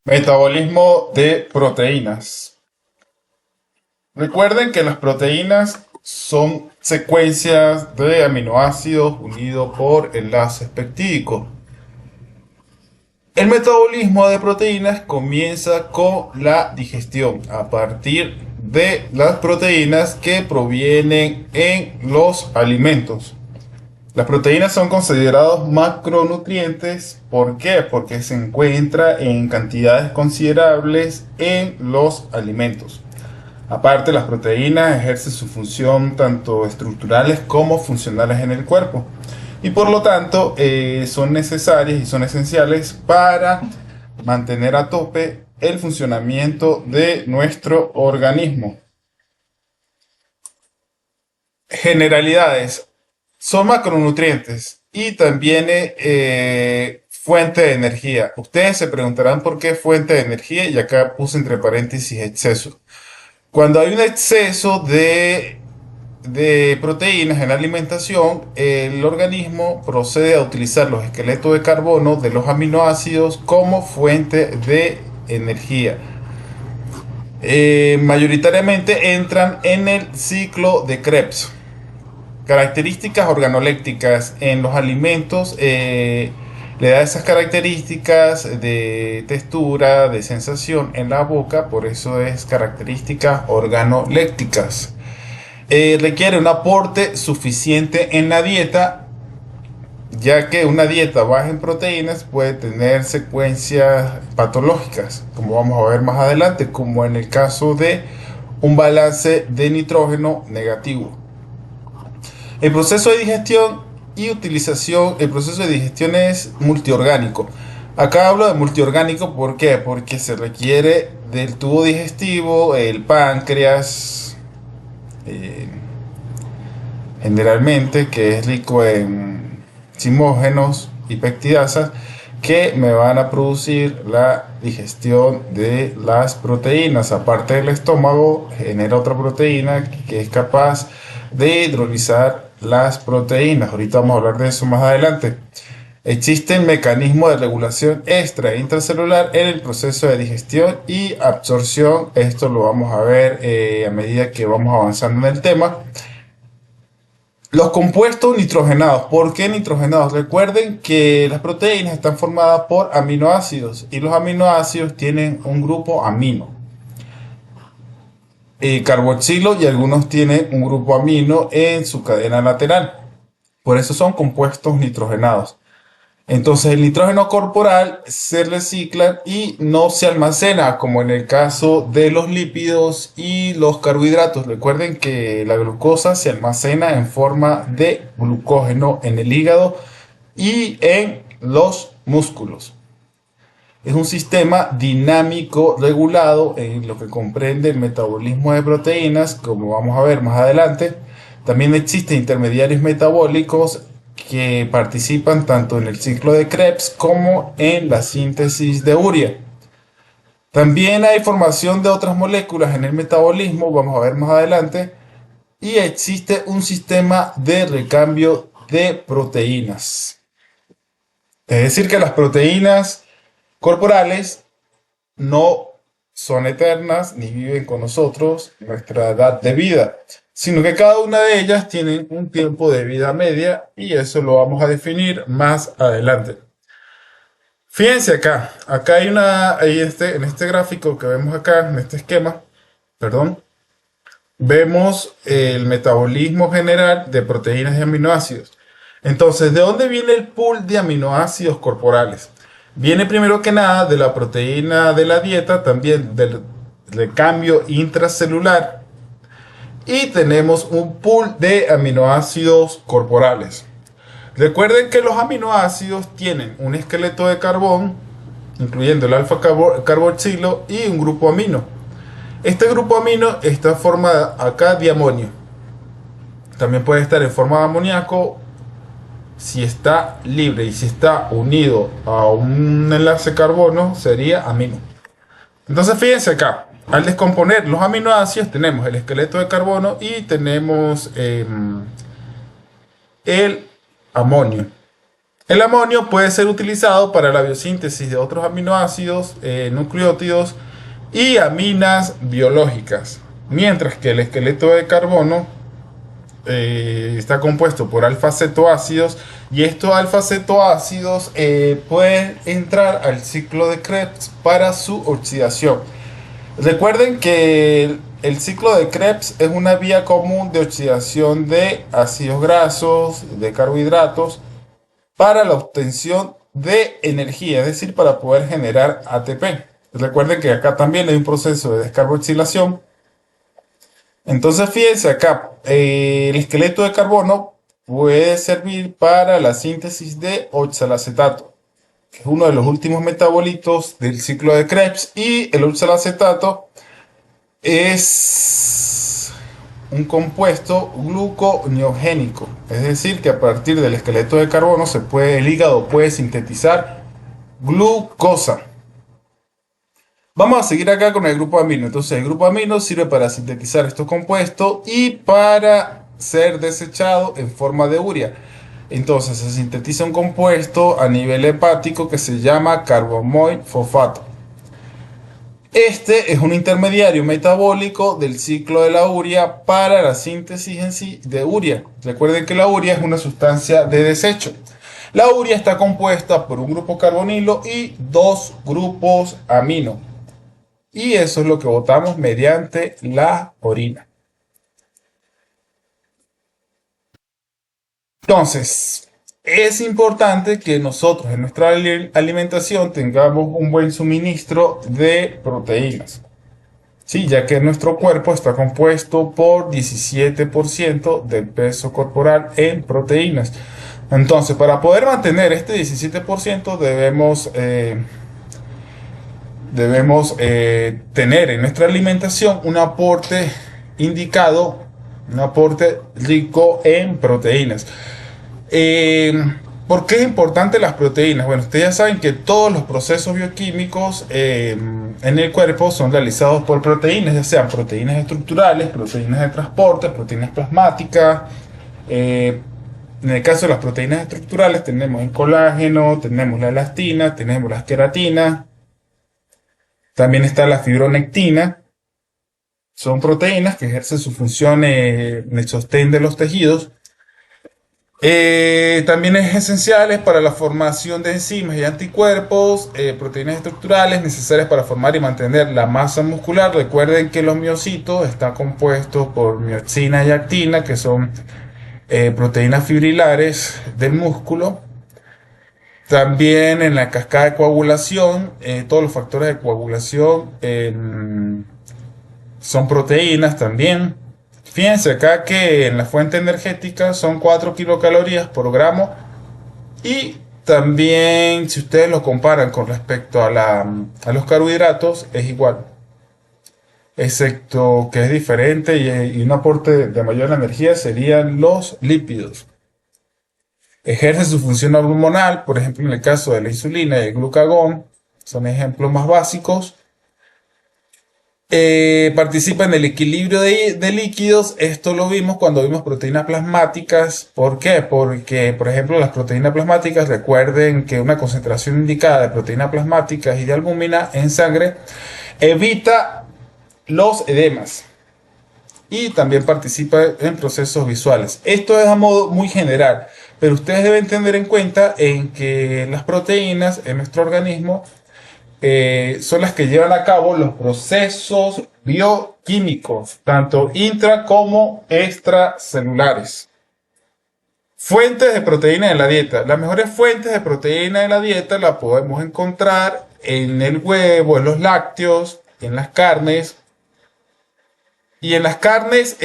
Metabolismo de proteínas. Recuerden que las proteínas son secuencias de aminoácidos unidos por enlaces peptídicos. El metabolismo de proteínas comienza con la digestión a partir de las proteínas que provienen en los alimentos. Las proteínas son considerados macronutrientes. ¿Por qué? Porque se encuentra en cantidades considerables en los alimentos. Aparte, las proteínas ejercen su función tanto estructurales como funcionales en el cuerpo. Y por lo tanto, son necesarias y son esenciales para mantener a tope el funcionamiento de nuestro organismo. Generalidades. Son macronutrientes y también fuente de energía. Ustedes se preguntarán por qué fuente de energía y acá puse entre paréntesis exceso. Cuando hay un exceso de proteínas en la alimentación, el organismo procede a utilizar los esqueletos de carbono de los aminoácidos como fuente de energía. Mayoritariamente entran en el ciclo de Krebs. Características organolépticas en los alimentos, le da esas características de textura, de sensación en la boca, por eso es características organolépticas. Requiere un aporte suficiente en la dieta, ya que una dieta baja en proteínas puede tener secuencias patológicas, como vamos a ver más adelante, como en el caso de un balance de nitrógeno negativo. El proceso de digestión y utilización, el proceso de digestión es multiorgánico. Acá hablo de multiorgánico, ¿por qué? Porque se requiere del tubo digestivo, el páncreas, eh, generalmente, que es rico en zimógenos y peptidasas, que me van a producir la digestión de las proteínas. Aparte del estómago, genera otra proteína que es capaz de hidrolizar las proteínas. Ahorita vamos a hablar de eso más adelante. Existen mecanismos de regulación extra e intracelular en el proceso de digestión y absorción. Esto lo vamos a ver a medida que vamos avanzando en el tema. Los compuestos nitrogenados. ¿Por qué nitrogenados? Recuerden que las proteínas están formadas por aminoácidos y los aminoácidos tienen un grupo amino. Carboxilo y algunos tienen un grupo amino en su cadena lateral. Por eso son compuestos nitrogenados. Entonces el nitrógeno corporal se recicla y no se almacena como en el caso de los lípidos y los carbohidratos. Recuerden que la glucosa se almacena en forma de glucógeno en el hígado y en los músculos. Es un sistema dinámico regulado en lo que comprende el metabolismo de proteínas, como vamos a ver más adelante. También existen intermediarios metabólicos que participan tanto en el ciclo de Krebs como en la síntesis de urea. También hay formación de otras moléculas en el metabolismo, vamos a ver más adelante, y existe un sistema de recambio de proteínas. Es decir, que las proteínas corporales no son eternas ni viven con nosotros nuestra edad de vida, sino que cada una de ellas tiene un tiempo de vida media y eso lo vamos a definir más adelante. Fíjense acá en este gráfico que vemos acá, en este esquema, perdón, vemos el metabolismo general de proteínas y aminoácidos. Entonces, ¿de dónde viene el pool de aminoácidos corporales? Viene primero que nada de la proteína de la dieta, también del recambio intracelular y tenemos un pool de aminoácidos corporales. Recuerden que los aminoácidos tienen un esqueleto de carbón, incluyendo el alfa carboxilo y un grupo amino. Este grupo amino está formado acá de amonio. También puede estar en forma de amoníaco si está libre, y si está unido a un enlace carbono sería amino. Entonces fíjense acá, al descomponer los aminoácidos tenemos el esqueleto de carbono y tenemos el amonio. El amonio puede ser utilizado para la biosíntesis de otros aminoácidos, nucleótidos y aminas biológicas, mientras que el esqueleto de carbono está compuesto por alfa-cetoácidos y estos alfa-cetoácidos pueden entrar al ciclo de Krebs para su oxidación. Recuerden que el ciclo de Krebs es una vía común de oxidación de ácidos grasos, de carbohidratos, para la obtención de energía, es decir, para poder generar ATP. Recuerden que acá también hay un proceso de descarboxilación. Entonces, fíjense acá, el esqueleto de carbono puede servir para la síntesis de oxalacetato, que es uno de los últimos metabolitos del ciclo de Krebs, y el oxalacetato es un compuesto gluconeogénico, es decir, que a partir del esqueleto de carbono el hígado puede sintetizar glucosa. Vamos a seguir acá con el grupo amino. Entonces, el grupo amino sirve para sintetizar estos compuestos y para ser desechado en forma de urea. Entonces, se sintetiza un compuesto a nivel hepático que se llama carbamoil fosfato. Este es un intermediario metabólico del ciclo de la urea para la síntesis en sí de urea. Recuerden que la urea es una sustancia de desecho. La urea está compuesta por un grupo carbonilo y dos grupos amino. Y eso es lo que botamos mediante la orina. Entonces, es importante que nosotros en nuestra alimentación tengamos un buen suministro de proteínas. Sí, ya que nuestro cuerpo está compuesto por 17% del peso corporal en proteínas. Entonces, para poder mantener este 17% debemos tener en nuestra alimentación un aporte indicado, un aporte rico en proteínas. Eh, ¿Por qué es importante las proteínas? Bueno, ustedes ya saben que todos los procesos bioquímicos en el cuerpo son realizados por proteínas, ya sean proteínas estructurales, proteínas de transporte, proteínas plasmáticas. eh, en el caso de las proteínas estructurales tenemos el colágeno, tenemos la elastina, tenemos las queratinas, también está la fibronectina. Son proteínas que ejercen su función en el sostén de los tejidos. También es esenciales para la formación de enzimas y anticuerpos, proteínas estructurales necesarias para formar y mantener la masa muscular. Recuerden que los miocitos están compuestos por mioxina y actina, que son proteínas fibrilares del músculo. También en la cascada de coagulación, todos los factores de coagulación son proteínas también. Fíjense acá que en la fuente energética son 4 kilocalorías por gramo, y también si ustedes lo comparan con respecto a los carbohidratos es igual, excepto que es diferente y un aporte de mayor energía serían los lípidos. Ejerce su función hormonal, por ejemplo en el caso de la insulina y el glucagón, son ejemplos más básicos. Participa en el equilibrio de líquidos. Esto lo vimos cuando vimos proteínas plasmáticas. ¿Por qué? Porque, por ejemplo, las proteínas plasmáticas, recuerden que una concentración indicada de proteínas plasmáticas y de albúmina en sangre evita los edemas y también participa en procesos visuales. Esto es a modo muy general, pero ustedes deben tener en cuenta en que las proteínas en nuestro organismo son las que llevan a cabo los procesos bioquímicos, tanto intra como extracelulares. Fuentes de proteína en la dieta. Las mejores fuentes de proteína en la dieta las podemos encontrar en el huevo, en los lácteos, en las carnes. Y en las carnes,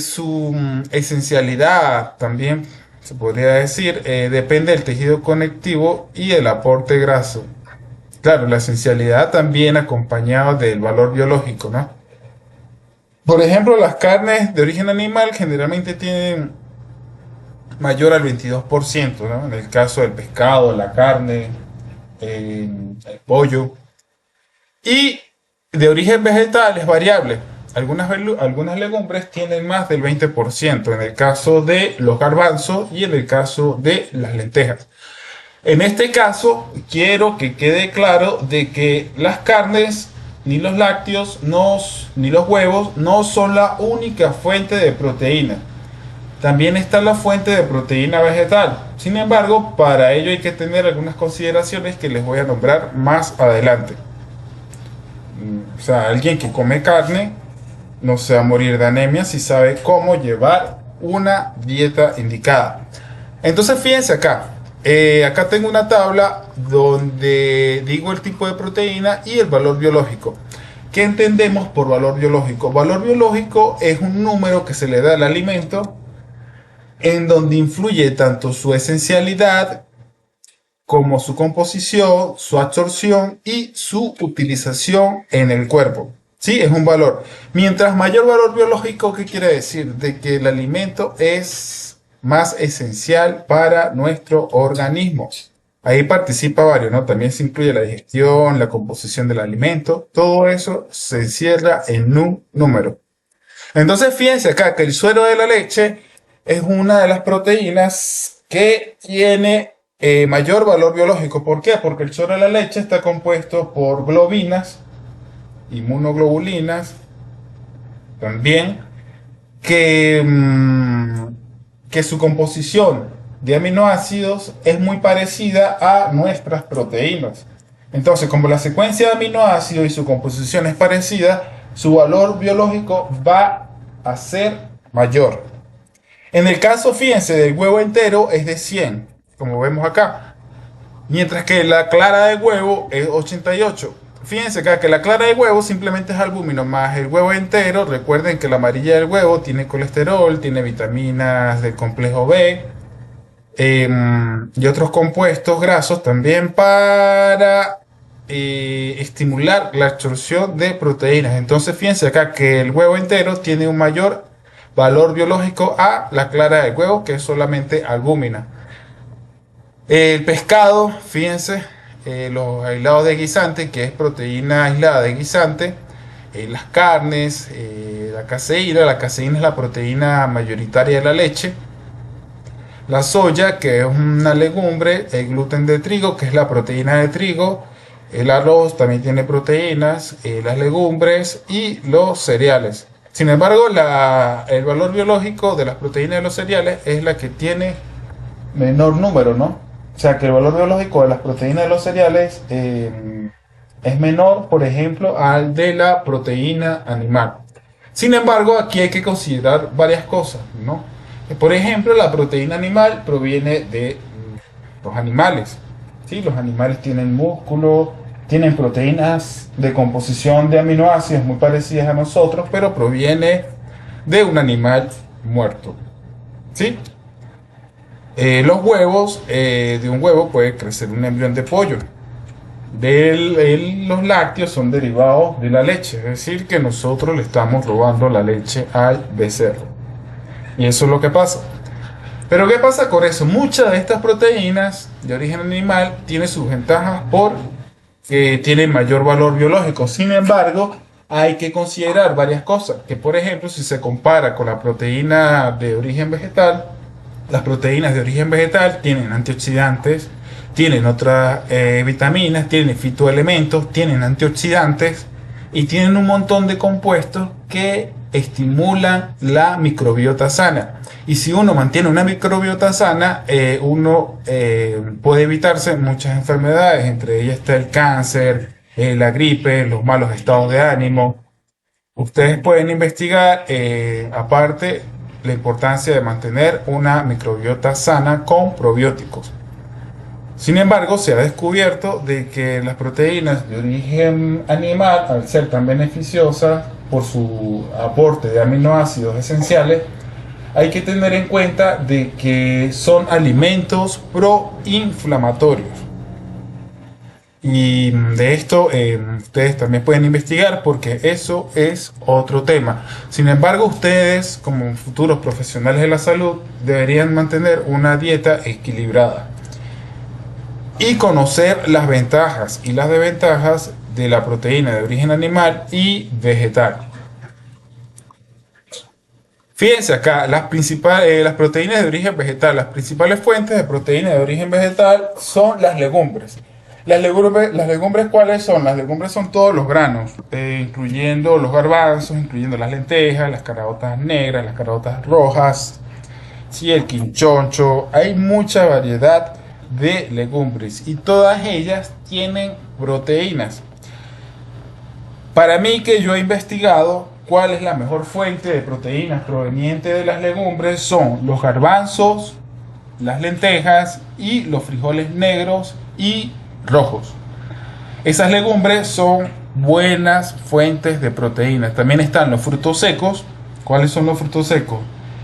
su esencialidad también, se podría decir, depende del tejido conectivo y el aporte graso. Claro, la esencialidad también acompañada del valor biológico, ¿no? Por ejemplo, las carnes de origen animal generalmente tienen mayor al 22%, ¿no? En el caso del pescado, la carne, el pollo. Y de origen vegetal es variable. Algunas legumbres tienen más del 20% en el caso de los garbanzos y en el caso de las lentejas. En este caso, quiero que quede claro de que las carnes, ni los lácteos, ni los huevos, no son la única fuente de proteína. También está la fuente de proteína vegetal. Sin embargo, para ello hay que tener algunas consideraciones que les voy a nombrar más adelante. O sea, alguien que come carne no se va a morir de anemia si sabe cómo llevar una dieta indicada. Entonces, fíjense acá. Acá tengo una tabla donde digo el tipo de proteína y el valor biológico. ¿Qué entendemos por valor biológico? Valor biológico es un número que se le da al alimento en donde influye tanto su esencialidad como su composición, su absorción y su utilización en el cuerpo. Sí, es un valor. Mientras mayor valor biológico, ¿qué quiere decir? De que el alimento es más esencial para nuestro organismo. Ahí participa varios, ¿no? También se incluye la digestión, la composición del alimento. Todo eso se encierra en un número. Entonces, fíjense acá que el suero de la leche es una de las proteínas que tiene mayor valor biológico. ¿Por qué? Porque el suero de la leche está compuesto por globinas, inmunoglobulinas, también, que su composición de aminoácidos es muy parecida a nuestras proteínas. Entonces, como la secuencia de aminoácidos y su composición es parecida, su valor biológico va a ser mayor. En el caso, fíjense, del huevo entero es de 100, como vemos acá, mientras que la clara de huevo es 88. Fíjense acá que la clara de huevo simplemente es albúmino más el huevo entero. Recuerden que la amarilla del huevo tiene colesterol, tiene vitaminas del complejo B y otros compuestos grasos también para estimular la absorción de proteínas. Entonces fíjense acá que el huevo entero tiene un mayor valor biológico a la clara del huevo, que es solamente albúmina. El pescado, fíjense, los aislados de guisante, que es proteína aislada de guisante, las carnes, la caseína es la proteína mayoritaria de la leche, la soya, que es una legumbre, el gluten de trigo, que es la proteína de trigo, el arroz también tiene proteínas, las legumbres y los cereales. Sin embargo, el valor biológico de las proteínas de los cereales es la que tiene menor número, ¿no? O sea, que el valor biológico de las proteínas de los cereales es menor, por ejemplo, al de la proteína animal. Sin embargo, aquí hay que considerar varias cosas, ¿no? Por ejemplo, la proteína animal proviene de los animales, ¿sí? Los animales tienen músculo, tienen proteínas de composición de aminoácidos muy parecidas a nosotros, pero proviene de un animal muerto, ¿sí? Los huevos, de un huevo puede crecer un embrión de pollo. Los lácteos son derivados de la leche, es decir, que nosotros le estamos robando la leche al becerro. Y eso es lo que pasa. Pero ¿qué pasa con eso? Muchas de estas proteínas de origen animal tienen sus ventajas porque tienen mayor valor biológico. Sin embargo, hay que considerar varias cosas. Que por ejemplo, si se compara con la proteína de origen vegetal, las proteínas de origen vegetal tienen antioxidantes, tienen otras vitaminas, tienen fitoelementos, tienen antioxidantes y tienen un montón de compuestos que estimulan la microbiota sana. Y si uno mantiene una microbiota sana, uno puede evitarse muchas enfermedades, entre ellas está el cáncer, la gripe, los malos estados de ánimo. Ustedes pueden investigar, aparte, la importancia de mantener una microbiota sana con probióticos. Sin embargo, se ha descubierto de que las proteínas de origen animal, al ser tan beneficiosas por su aporte de aminoácidos esenciales, hay que tener en cuenta de que son alimentos proinflamatorios. Y de esto ustedes también pueden investigar porque eso es otro tema. Sin embargo, ustedes como futuros profesionales de la salud deberían mantener una dieta equilibrada y conocer las ventajas y las desventajas de la proteína de origen animal y vegetal. Fíjense acá, las proteínas de origen vegetal, las principales fuentes de proteína de origen vegetal son las legumbres. Las legumbres, ¿cuáles son? Las legumbres son todos los granos, incluyendo los garbanzos, incluyendo las lentejas, las caraotas negras, las caraotas rojas, sí, el quinchoncho. Hay mucha variedad de legumbres y todas ellas tienen proteínas. Para mí, que yo he investigado cuál es la mejor fuente de proteínas proveniente de las legumbres, son los garbanzos, las lentejas y los frijoles negros y rojos. Esas legumbres son buenas fuentes de proteínas. También están los frutos secos. ¿Cuáles son los frutos secos?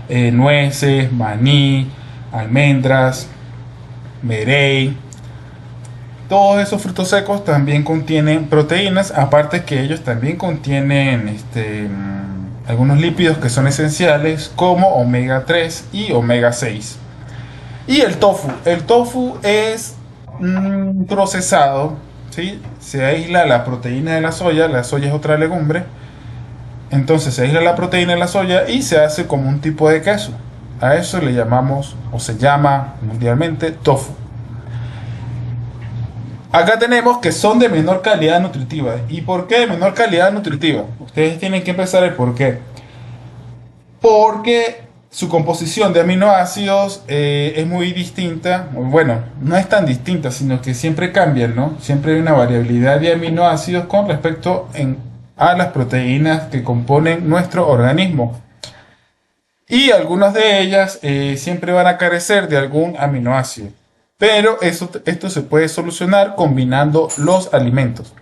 Nueces, maní, almendras, merey. Todos esos frutos secos también contienen proteínas, aparte que ellos también contienen algunos lípidos que son esenciales, como omega 3 y omega 6. Y el tofu. El tofu es procesado, ¿sí? Se aísla la proteína de la soya es otra legumbre. Entonces se aísla la proteína de la soya y se hace como un tipo de queso. A eso le llamamos, o se llama mundialmente, tofu. Acá tenemos que son de menor calidad nutritiva. ¿Y por qué de menor calidad nutritiva? Ustedes tienen que empezar el por qué. Porque su composición de aminoácidos es muy distinta. Bueno, no es tan distinta, sino que siempre cambian, ¿no? Siempre hay una variabilidad de aminoácidos con respecto a las proteínas que componen nuestro organismo. Y algunas de ellas siempre van a carecer de algún aminoácido. Pero esto se puede solucionar combinando los alimentos.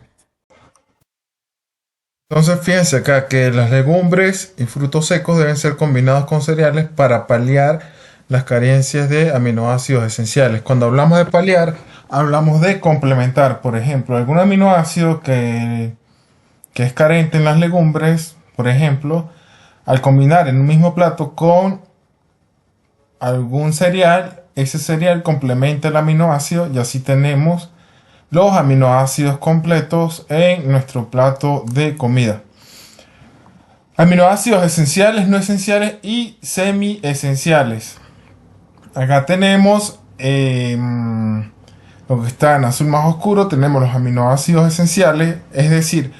Entonces fíjense acá que las legumbres y frutos secos deben ser combinados con cereales para paliar las carencias de aminoácidos esenciales. Cuando hablamos de paliar, hablamos de complementar. Por ejemplo, algún aminoácido que es carente en las legumbres, por ejemplo, al combinar en un mismo plato con algún cereal, ese cereal complementa el aminoácido y así tenemos los aminoácidos completos en nuestro plato de comida. Aminoácidos esenciales, no esenciales y semi-esenciales. Acá tenemos lo que está en azul más oscuro, tenemos los aminoácidos esenciales, es decir,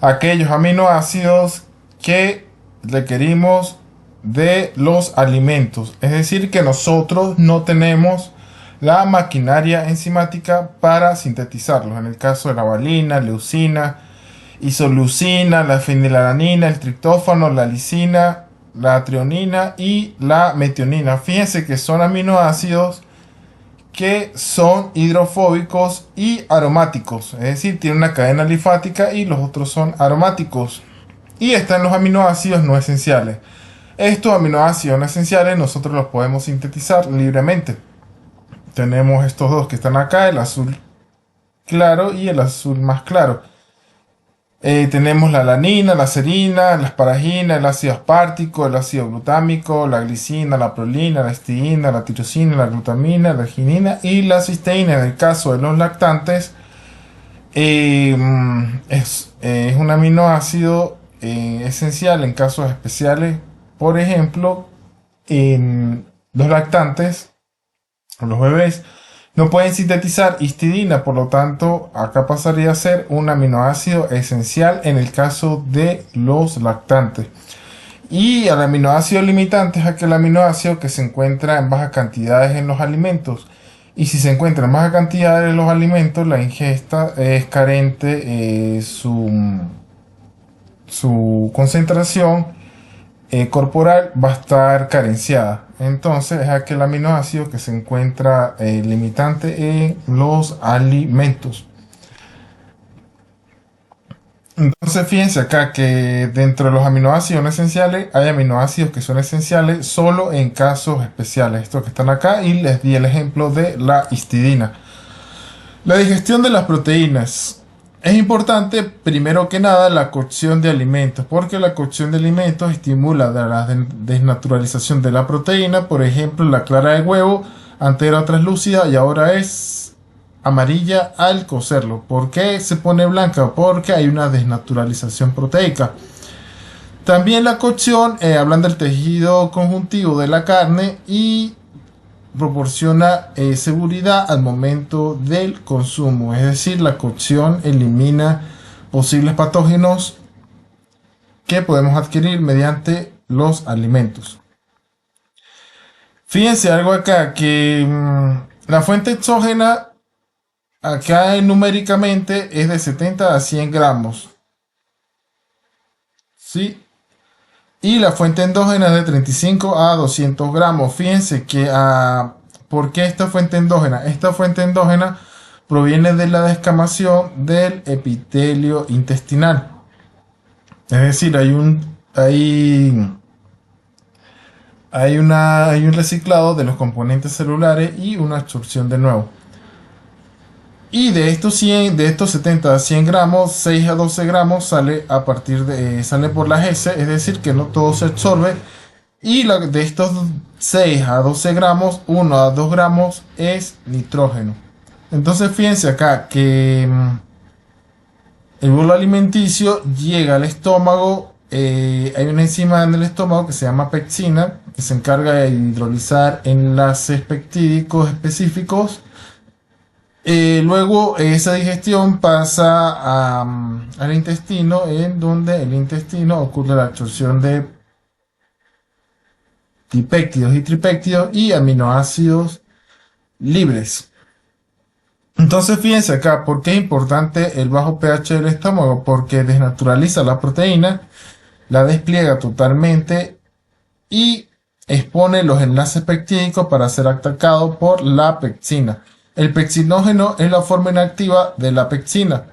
aquellos aminoácidos que requerimos de los alimentos, es decir, que nosotros no tenemos la maquinaria enzimática para sintetizarlos. En el caso de la valina, leucina, isoleucina, la fenilalanina, el triptófano, la lisina, la trionina y la metionina. Fíjense que son aminoácidos que son hidrofóbicos y aromáticos, es decir, tienen una cadena linfática y los otros son aromáticos. Y están los aminoácidos no esenciales. Estos aminoácidos no esenciales nosotros los podemos sintetizar libremente. Tenemos estos dos que están acá, el azul claro y el azul más claro. Tenemos la alanina, la serina, la asparagina, el ácido aspartico, el ácido glutámico, la glicina, la prolina, la histidina, la tirosina, la glutamina, la arginina y la cisteína. En el caso de los lactantes, es un aminoácido esencial en casos especiales. Por ejemplo, en los lactantes, los bebés, no pueden sintetizar histidina, por lo tanto, acá pasaría a ser un aminoácido esencial en el caso de los lactantes. Y el aminoácido limitante es aquel aminoácido que se encuentra en bajas cantidades en los alimentos. Y si se encuentra en bajas cantidades en los alimentos, la ingesta es carente, su concentración corporal va a estar carenciada. Entonces es aquel aminoácido que se encuentra limitante en los alimentos. Entonces fíjense acá que dentro de los aminoácidos no esenciales hay aminoácidos que son esenciales solo en casos especiales. Estos que están acá, y les di el ejemplo de la histidina. La digestión de las proteínas. Es importante, primero que nada, la cocción de alimentos, porque la cocción de alimentos estimula la desnaturalización de la proteína. Por ejemplo, la clara de huevo antes era translúcida y ahora es amarilla al cocerlo. ¿Por qué se pone blanca? Porque hay una desnaturalización proteica. También la cocción, hablan del tejido conjuntivo de la carne y proporciona seguridad al momento del consumo. Es decir, la cocción elimina posibles patógenos que podemos adquirir mediante los alimentos. Fíjense algo acá, que la fuente exógena acá numéricamente es de 70 a 100 gramos. ¿Sí? Y la fuente endógena es de 35 a 200 gramos. Fíjense que ¿por qué esta fuente endógena? Esta fuente endógena proviene de la descamación del epitelio intestinal. Es decir, hay un reciclado de los componentes celulares y una absorción de nuevo. Y de estos 70 a 100 gramos, 6 a 12 gramos sale sale por las heces, es decir, que no todo se absorbe. Y de estos 6 a 12 gramos, 1 a 2 gramos es nitrógeno. Entonces fíjense acá que el bolo alimenticio llega al estómago. Hay una enzima en el estómago que se llama pectina, que se encarga de hidrolizar enlaces peptídicos específicos. Luego esa digestión pasa al intestino, en donde el intestino ocurre la absorción de dipéptidos y tripéptidos y aminoácidos libres. Entonces fíjense acá, ¿por qué es importante el bajo pH del estómago? Porque desnaturaliza la proteína, la despliega totalmente y expone los enlaces peptídicos para ser atacado por la pectina. El pectinógeno es la forma inactiva de la pectina.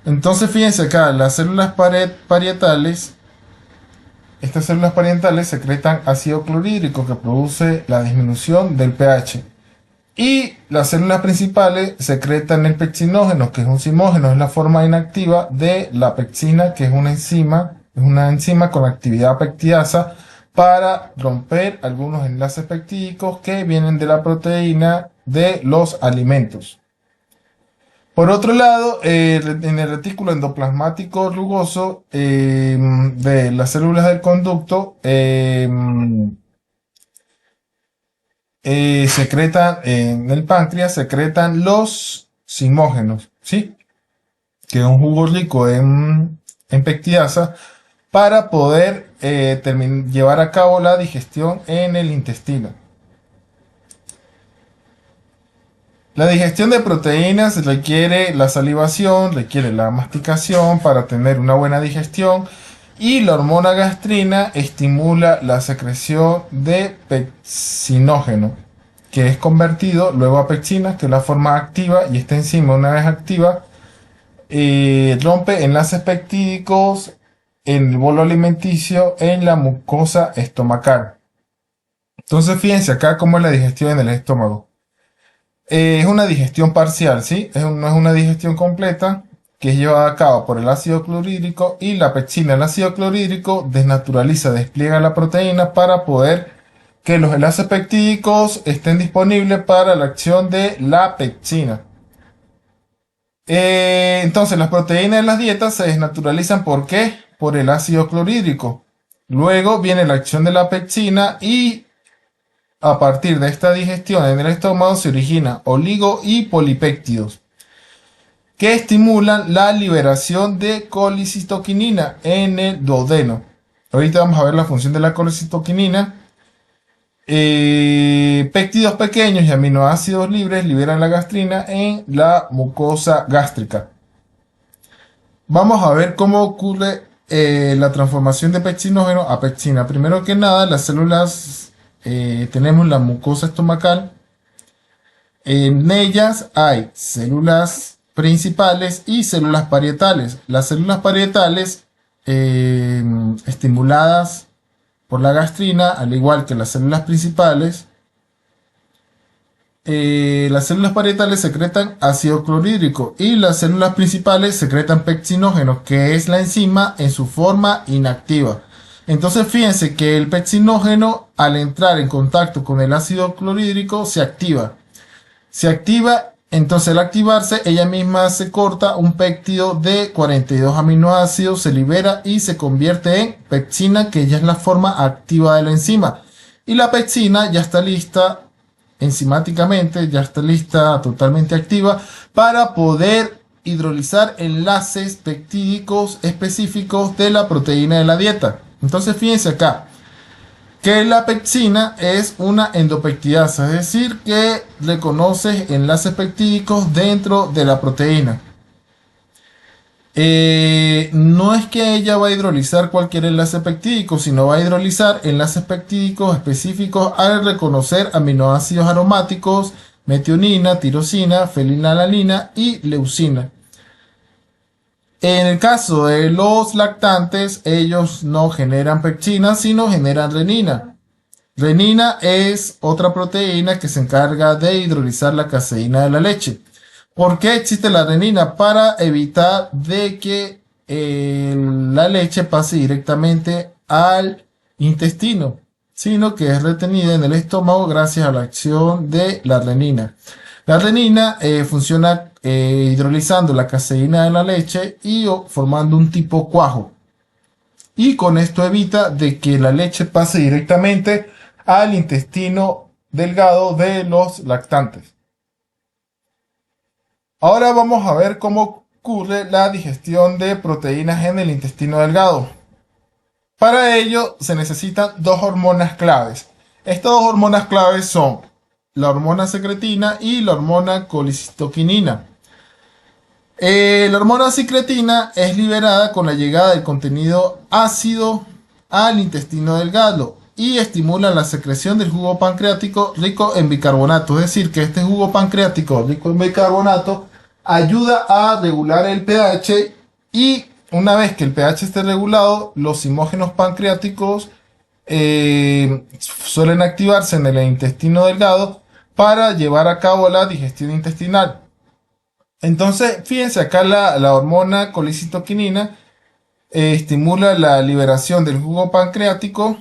Entonces fíjense acá, las células parietales, estas células parietales secretan ácido clorhídrico que produce la disminución del pH. Y las células principales secretan el pectinógeno, que es un zimógeno, es la forma inactiva de la pectina, que es una enzima con actividad pectidasa para romper algunos enlaces peptídicos que vienen de la proteína de los alimentos. Por otro lado, en el retículo endoplasmático rugoso de las células del conducto, en el páncreas secretan los zimógenos, ¿sí? Que es un jugo rico en pectidasa para poder llevar a cabo la digestión en el intestino. La digestión de proteínas requiere la salivación, requiere la masticación para tener una buena digestión, y la hormona gastrina estimula la secreción de pectinógeno, que es convertido luego a pectina, que es la forma activa, y esta enzima, una vez activa, rompe enlaces peptídicos en el bolo alimenticio en la mucosa estomacal. Entonces fíjense acá cómo es la digestión en el estómago. Es una digestión parcial, ¿sí? No es una digestión completa, que es llevada a cabo por el ácido clorhídrico y la pectina. El ácido clorhídrico desnaturaliza, despliega la proteína para poder que los enlaces peptídicos estén disponibles para la acción de la pectina. Entonces las proteínas de las dietas se desnaturalizan, ¿por qué? Por el ácido clorhídrico. Luego viene la acción de la pectina y a partir de esta digestión en el estómago se originan oligo y polipéptidos que estimulan la liberación de colicitoquinina en el duodeno. Ahorita vamos a ver la función de la colicitoquinina. Péptidos pequeños y aminoácidos libres liberan la gastrina en la mucosa gástrica. Vamos a ver cómo ocurre la transformación de pectinógeno a pectina. Primero que nada, las células, tenemos la mucosa estomacal. En ellas hay células principales y células parietales. Las células parietales, estimuladas por la gastrina, al igual que las células principales, las células parietales secretan ácido clorhídrico y las células principales secretan pectinógeno, que es la enzima en su forma inactiva. Entonces fíjense que el pectinógeno, al entrar en contacto con el ácido clorhídrico, se activa Entonces al activarse, ella misma se corta un péptido de 42 aminoácidos, se libera y se convierte en pepsina, que ya es la forma activa de la enzima. Y la pepsina ya está lista enzimáticamente, ya está lista, totalmente activa, para poder hidrolizar enlaces peptídicos específicos de la proteína de la dieta. Entonces fíjense acá que la pepsina es una endopeptidasa, es decir, que reconoce enlaces peptídicos dentro de la proteína. No es que ella va a hidrolizar cualquier enlace peptídico, sino va a hidrolizar enlaces peptídicos específicos al reconocer aminoácidos aromáticos, metionina, tirosina, fenilalanina y leucina. En el caso de los lactantes, ellos no generan pepsina, sino generan renina. Renina es otra proteína que se encarga de hidrolizar la caseína de la leche. ¿Por qué existe la renina? Para evitar de que la leche pase directamente al intestino, sino que es retenida en el estómago gracias a la acción de la renina. La renina funciona hidrolizando la caseína de la leche y formando un tipo cuajo. Y con esto evita de que la leche pase directamente al intestino delgado de los lactantes. Ahora vamos a ver cómo ocurre la digestión de proteínas en el intestino delgado. Para ello se necesitan dos hormonas claves. Estas dos hormonas claves son la hormona secretina y la hormona colicistoquinina. La hormona secretina es liberada con la llegada del contenido ácido al intestino delgado y estimula la secreción del jugo pancreático rico en bicarbonato. Es decir, que este jugo pancreático rico en bicarbonato ayuda a regular el pH, y una vez que el pH esté regulado, los zimógenos pancreáticos suelen activarse en el intestino delgado para llevar a cabo la digestión intestinal. Entonces, fíjense acá la hormona colicitoquinina estimula la liberación del jugo pancreático,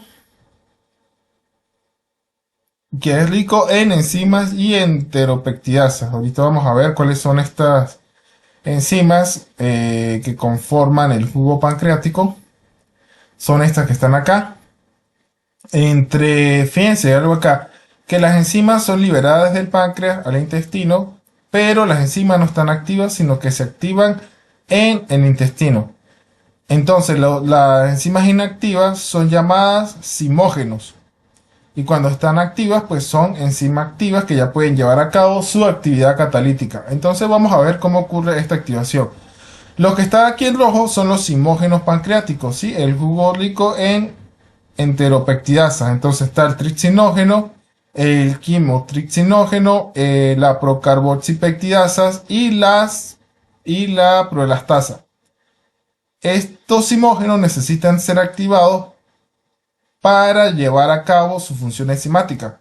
que es rico en enzimas y enteropeptidasas. Ahorita vamos a ver cuáles son estas enzimas que conforman el jugo pancreático. Son estas que están acá. Fíjense algo acá, que las enzimas son liberadas del páncreas al intestino, pero las enzimas no están activas, sino que se activan en el intestino. Entonces las enzimas inactivas son llamadas zimógenos. Y cuando están activas, pues son enzimas activas que ya pueden llevar a cabo su actividad catalítica. Entonces vamos a ver cómo ocurre esta activación. Lo que está aquí en rojo son los zimógenos pancreáticos, ¿sí? El jugo rico en enteropeptidasas. Entonces está el tripsinógeno, el quimotripsinógeno, la procarboxipeptidasas y la proelastasa. Estos zimógenos necesitan ser activados para llevar a cabo su función enzimática.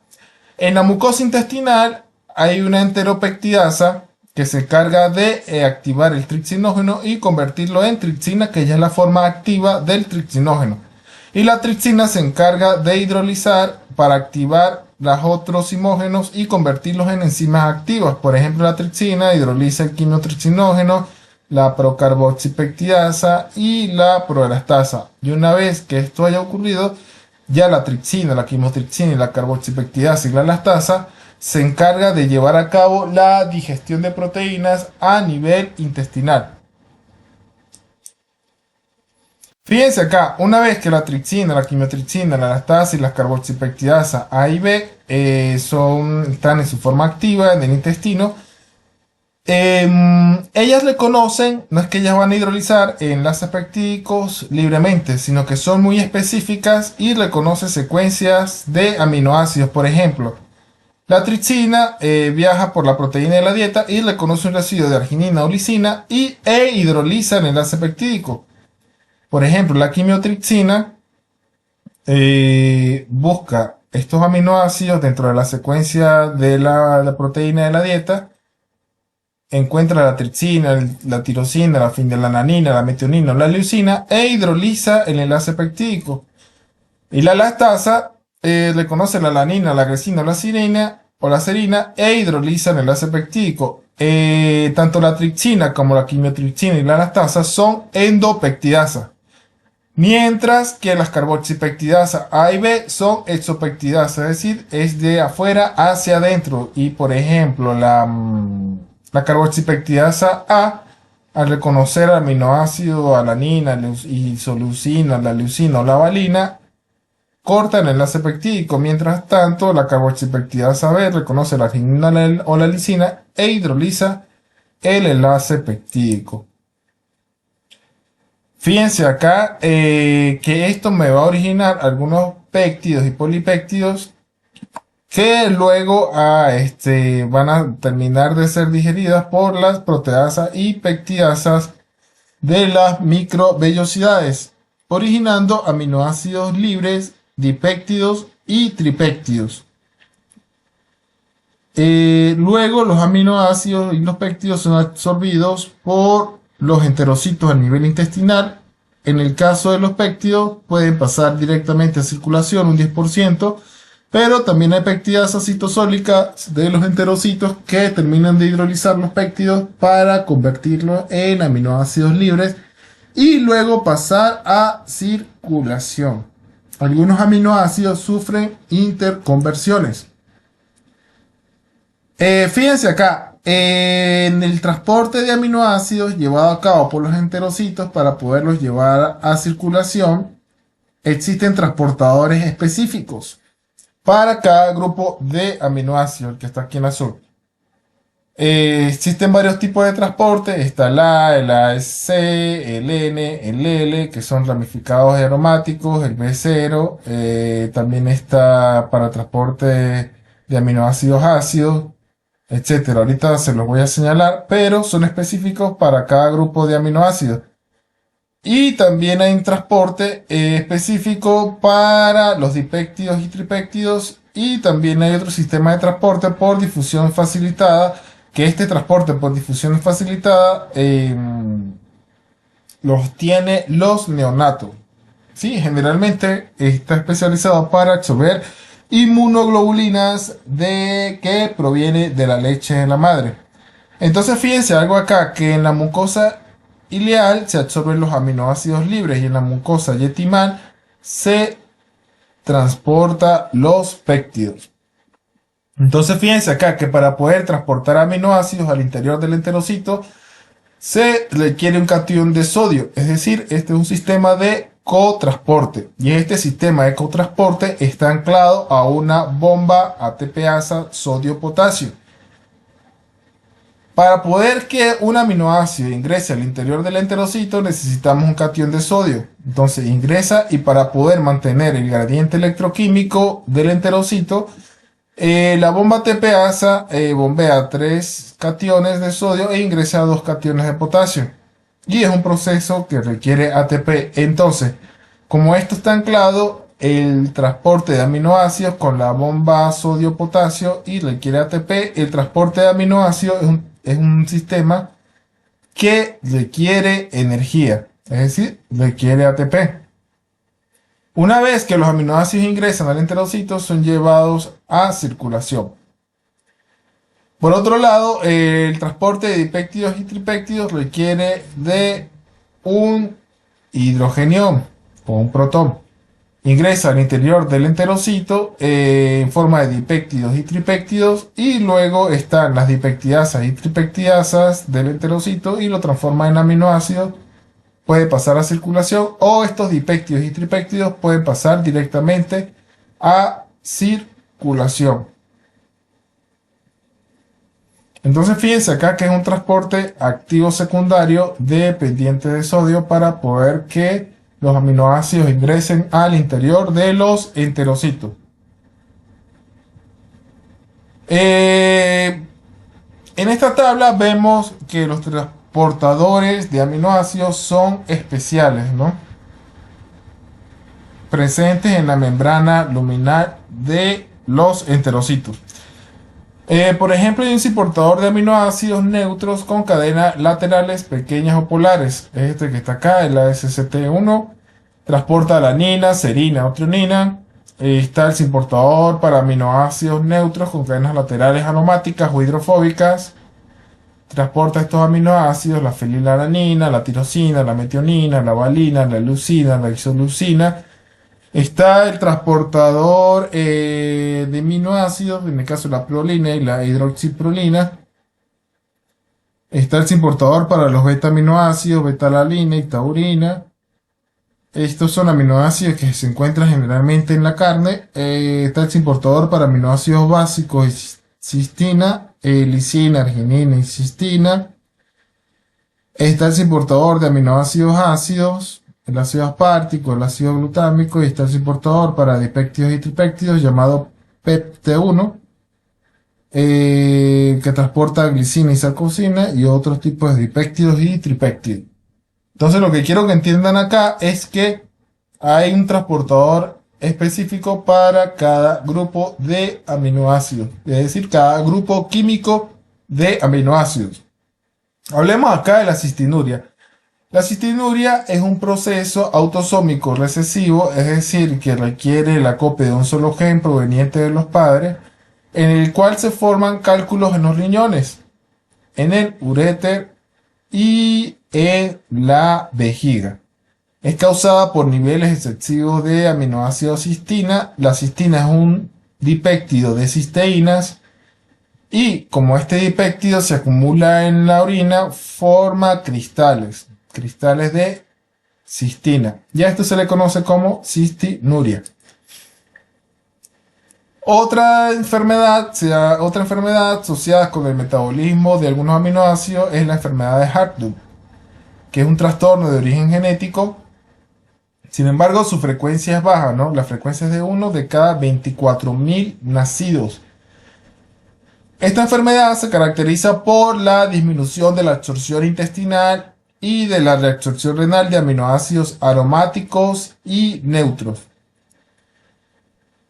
En la mucosa intestinal hay una enteropeptidasa que se encarga de activar el tripsinógeno y convertirlo en tripsina, que ya es la forma activa del tripsinógeno. Y la tripsina se encarga de hidrolizar para activar los otros zimógenos y convertirlos en enzimas activas. Por ejemplo, la tripsina hidroliza el quimotripsinógeno, la procarboxipeptidasa y la proelastasa. Y una vez que esto haya ocurrido, ya la tripsina, la quimotripsina y la carboxipeptidasa y la lactasa se encarga de llevar a cabo la digestión de proteínas a nivel intestinal. Fíjense acá, una vez que la tripsina, la quimotripsina, la lactasa y las carboxipeptidasa A y B están en su forma activa en el intestino, ellas reconocen, no es que ellas van a hidrolizar enlaces peptídicos libremente, sino que son muy específicas y reconocen secuencias de aminoácidos. Por ejemplo, la tripsina viaja por la proteína de la dieta y reconoce un residuo de arginina o lisina e hidroliza el enlace peptídico. Por ejemplo, la quimiotripsina busca estos aminoácidos dentro de la secuencia de la proteína de la dieta, encuentra la tripsina, la tirosina, la fenilalanina, la metionina o la leucina e hidroliza el enlace peptídico. Y la lactasa reconoce la alanina, la grecina o la serina e hidroliza el enlace peptídico. tanto la tripsina como la quimiotripsina y la lactasa son endopeptidasas, mientras que las carboxipeptidasas A y B son exopeptidasas, es decir, es de afuera hacia adentro. Y por ejemplo, la carboxipeptidasa A, al reconocer aminoácido alanina, isoleucina, la leucina o la valina, corta el enlace peptídico. Mientras tanto, la carboxipeptidasa B reconoce la arginina o la lisina e hidroliza el enlace peptídico. Fíjense acá que esto me va a originar algunos péptidos y polipéptidos que luego van a terminar de ser digeridas por las proteasas y peptidasas de las microvellosidades, originando aminoácidos libres, dipéptidos y tripéptidos. Luego los aminoácidos y los péptidos son absorbidos por los enterocitos a nivel intestinal. En el caso de los péptidos pueden pasar directamente a circulación un 10%, pero también hay peptidasas citosólicas de los enterocitos que terminan de hidrolizar los péptidos para convertirlos en aminoácidos libres y luego pasar a circulación. Algunos aminoácidos sufren interconversiones. Fíjense acá, en el transporte de aminoácidos llevado a cabo por los enterocitos para poderlos llevar a circulación, existen transportadores específicos para cada grupo de aminoácidos, el que está aquí en azul. Existen varios tipos de transporte, está el A, el ASC, el N, el L, que son ramificados aromáticos, el B0, también está para transporte de aminoácidos ácidos, etcétera. Ahorita se los voy a señalar, pero son específicos para cada grupo de aminoácidos. Y también hay un transporte específico para los dipéptidos y tripéptidos. Y también hay otro sistema de transporte por difusión facilitada, que este transporte por difusión facilitada los tiene los neonatos. Sí, generalmente está especializado para absorber inmunoglobulinas que proviene de la leche de la madre. Entonces fíjense algo acá, que en la mucosa ileal se absorben los aminoácidos libres y en la mucosa yetimal se transporta los péptidos. Entonces fíjense acá que para poder transportar aminoácidos al interior del enterocito se requiere un catión de sodio, es decir, este es un sistema de cotransporte y este sistema de cotransporte está anclado a una bomba ATPasa sodio-potasio. Para poder que un aminoácido ingrese al interior del enterocito necesitamos un catión de sodio. Entonces ingresa y para poder mantener el gradiente electroquímico del enterocito, la bomba ATPasa bombea 3 cationes de sodio e ingresa 2 cationes de potasio. Y es un proceso que requiere ATP. Entonces, como esto está anclado, el transporte de aminoácidos con la bomba sodio-potasio y requiere ATP, el transporte de aminoácidos es un sistema que requiere energía, es decir, requiere ATP. Una vez que los aminoácidos ingresan al enterocito, son llevados a circulación. Por otro lado, el transporte de dipéptidos y tripéptidos requiere de un hidrogenión o un protón. Ingresa al interior del enterocito en forma de dipéptidos y tripéptidos y luego están las dipeptidasas y tripeptidasas del enterocito y lo transforma en aminoácidos. Puede pasar a circulación o estos dipéptidos y tripéptidos pueden pasar directamente a circulación. Entonces fíjense acá que es un transporte activo secundario dependiente de sodio para poder que los aminoácidos ingresen al interior de los enterocitos. En esta tabla vemos que los transportadores de aminoácidos son especiales, ¿no? Presentes en la membrana luminal de los enterocitos. Por ejemplo, hay un transportador de aminoácidos neutros con cadenas laterales pequeñas o polares. Este que está acá, el ASCT1, transporta alanina, serina o trionina. Está el transportador para aminoácidos neutros con cadenas laterales aromáticas o hidrofóbicas. transporta estos aminoácidos, la fenilalanina, la tirosina, la metionina, la valina, la leucina, la isoleucina. Está el transportador de aminoácidos, en el caso de la prolina y la hidroxiprolina. Está el transportador para los beta-aminoácidos, beta-alanina y taurina. Estos son aminoácidos que se encuentran generalmente en la carne. Está el transportador para aminoácidos básicos, cistina, lisina, arginina y cistina. Está el transportador de aminoácidos ácidos, el ácido aspartico, el ácido glutámico, y está el transportador para dipéptidos y tripéptidos llamado PEPT1, que transporta glicina y saccosina y otros tipos de dipéptidos y tripéptidos. Entonces lo que quiero que entiendan acá es que hay un transportador específico para cada grupo de aminoácidos, es decir, cada grupo químico de aminoácidos. Hablemos acá de la cistinuria. La cistinuria es un proceso autosómico recesivo, es decir, que requiere la copia de un solo gen proveniente de los padres, en el cual se forman cálculos en los riñones, en el uréter y en la vejiga. Es causada por niveles excesivos de aminoácido cistina. La cistina es un dipéptido de cisteínas y como este dipéptido se acumula en la orina, forma cristales de cistina. Y a esto se le conoce como cistinuria. Otra enfermedad asociada con el metabolismo de algunos aminoácidos es la enfermedad de Hartwig, que es un trastorno de origen genético. Sin embargo, su frecuencia es baja, ¿no? La frecuencia es de 1 de cada 24.000 nacidos. Esta enfermedad se caracteriza por la disminución de la absorción intestinal y de la reabsorción renal de aminoácidos aromáticos y neutros.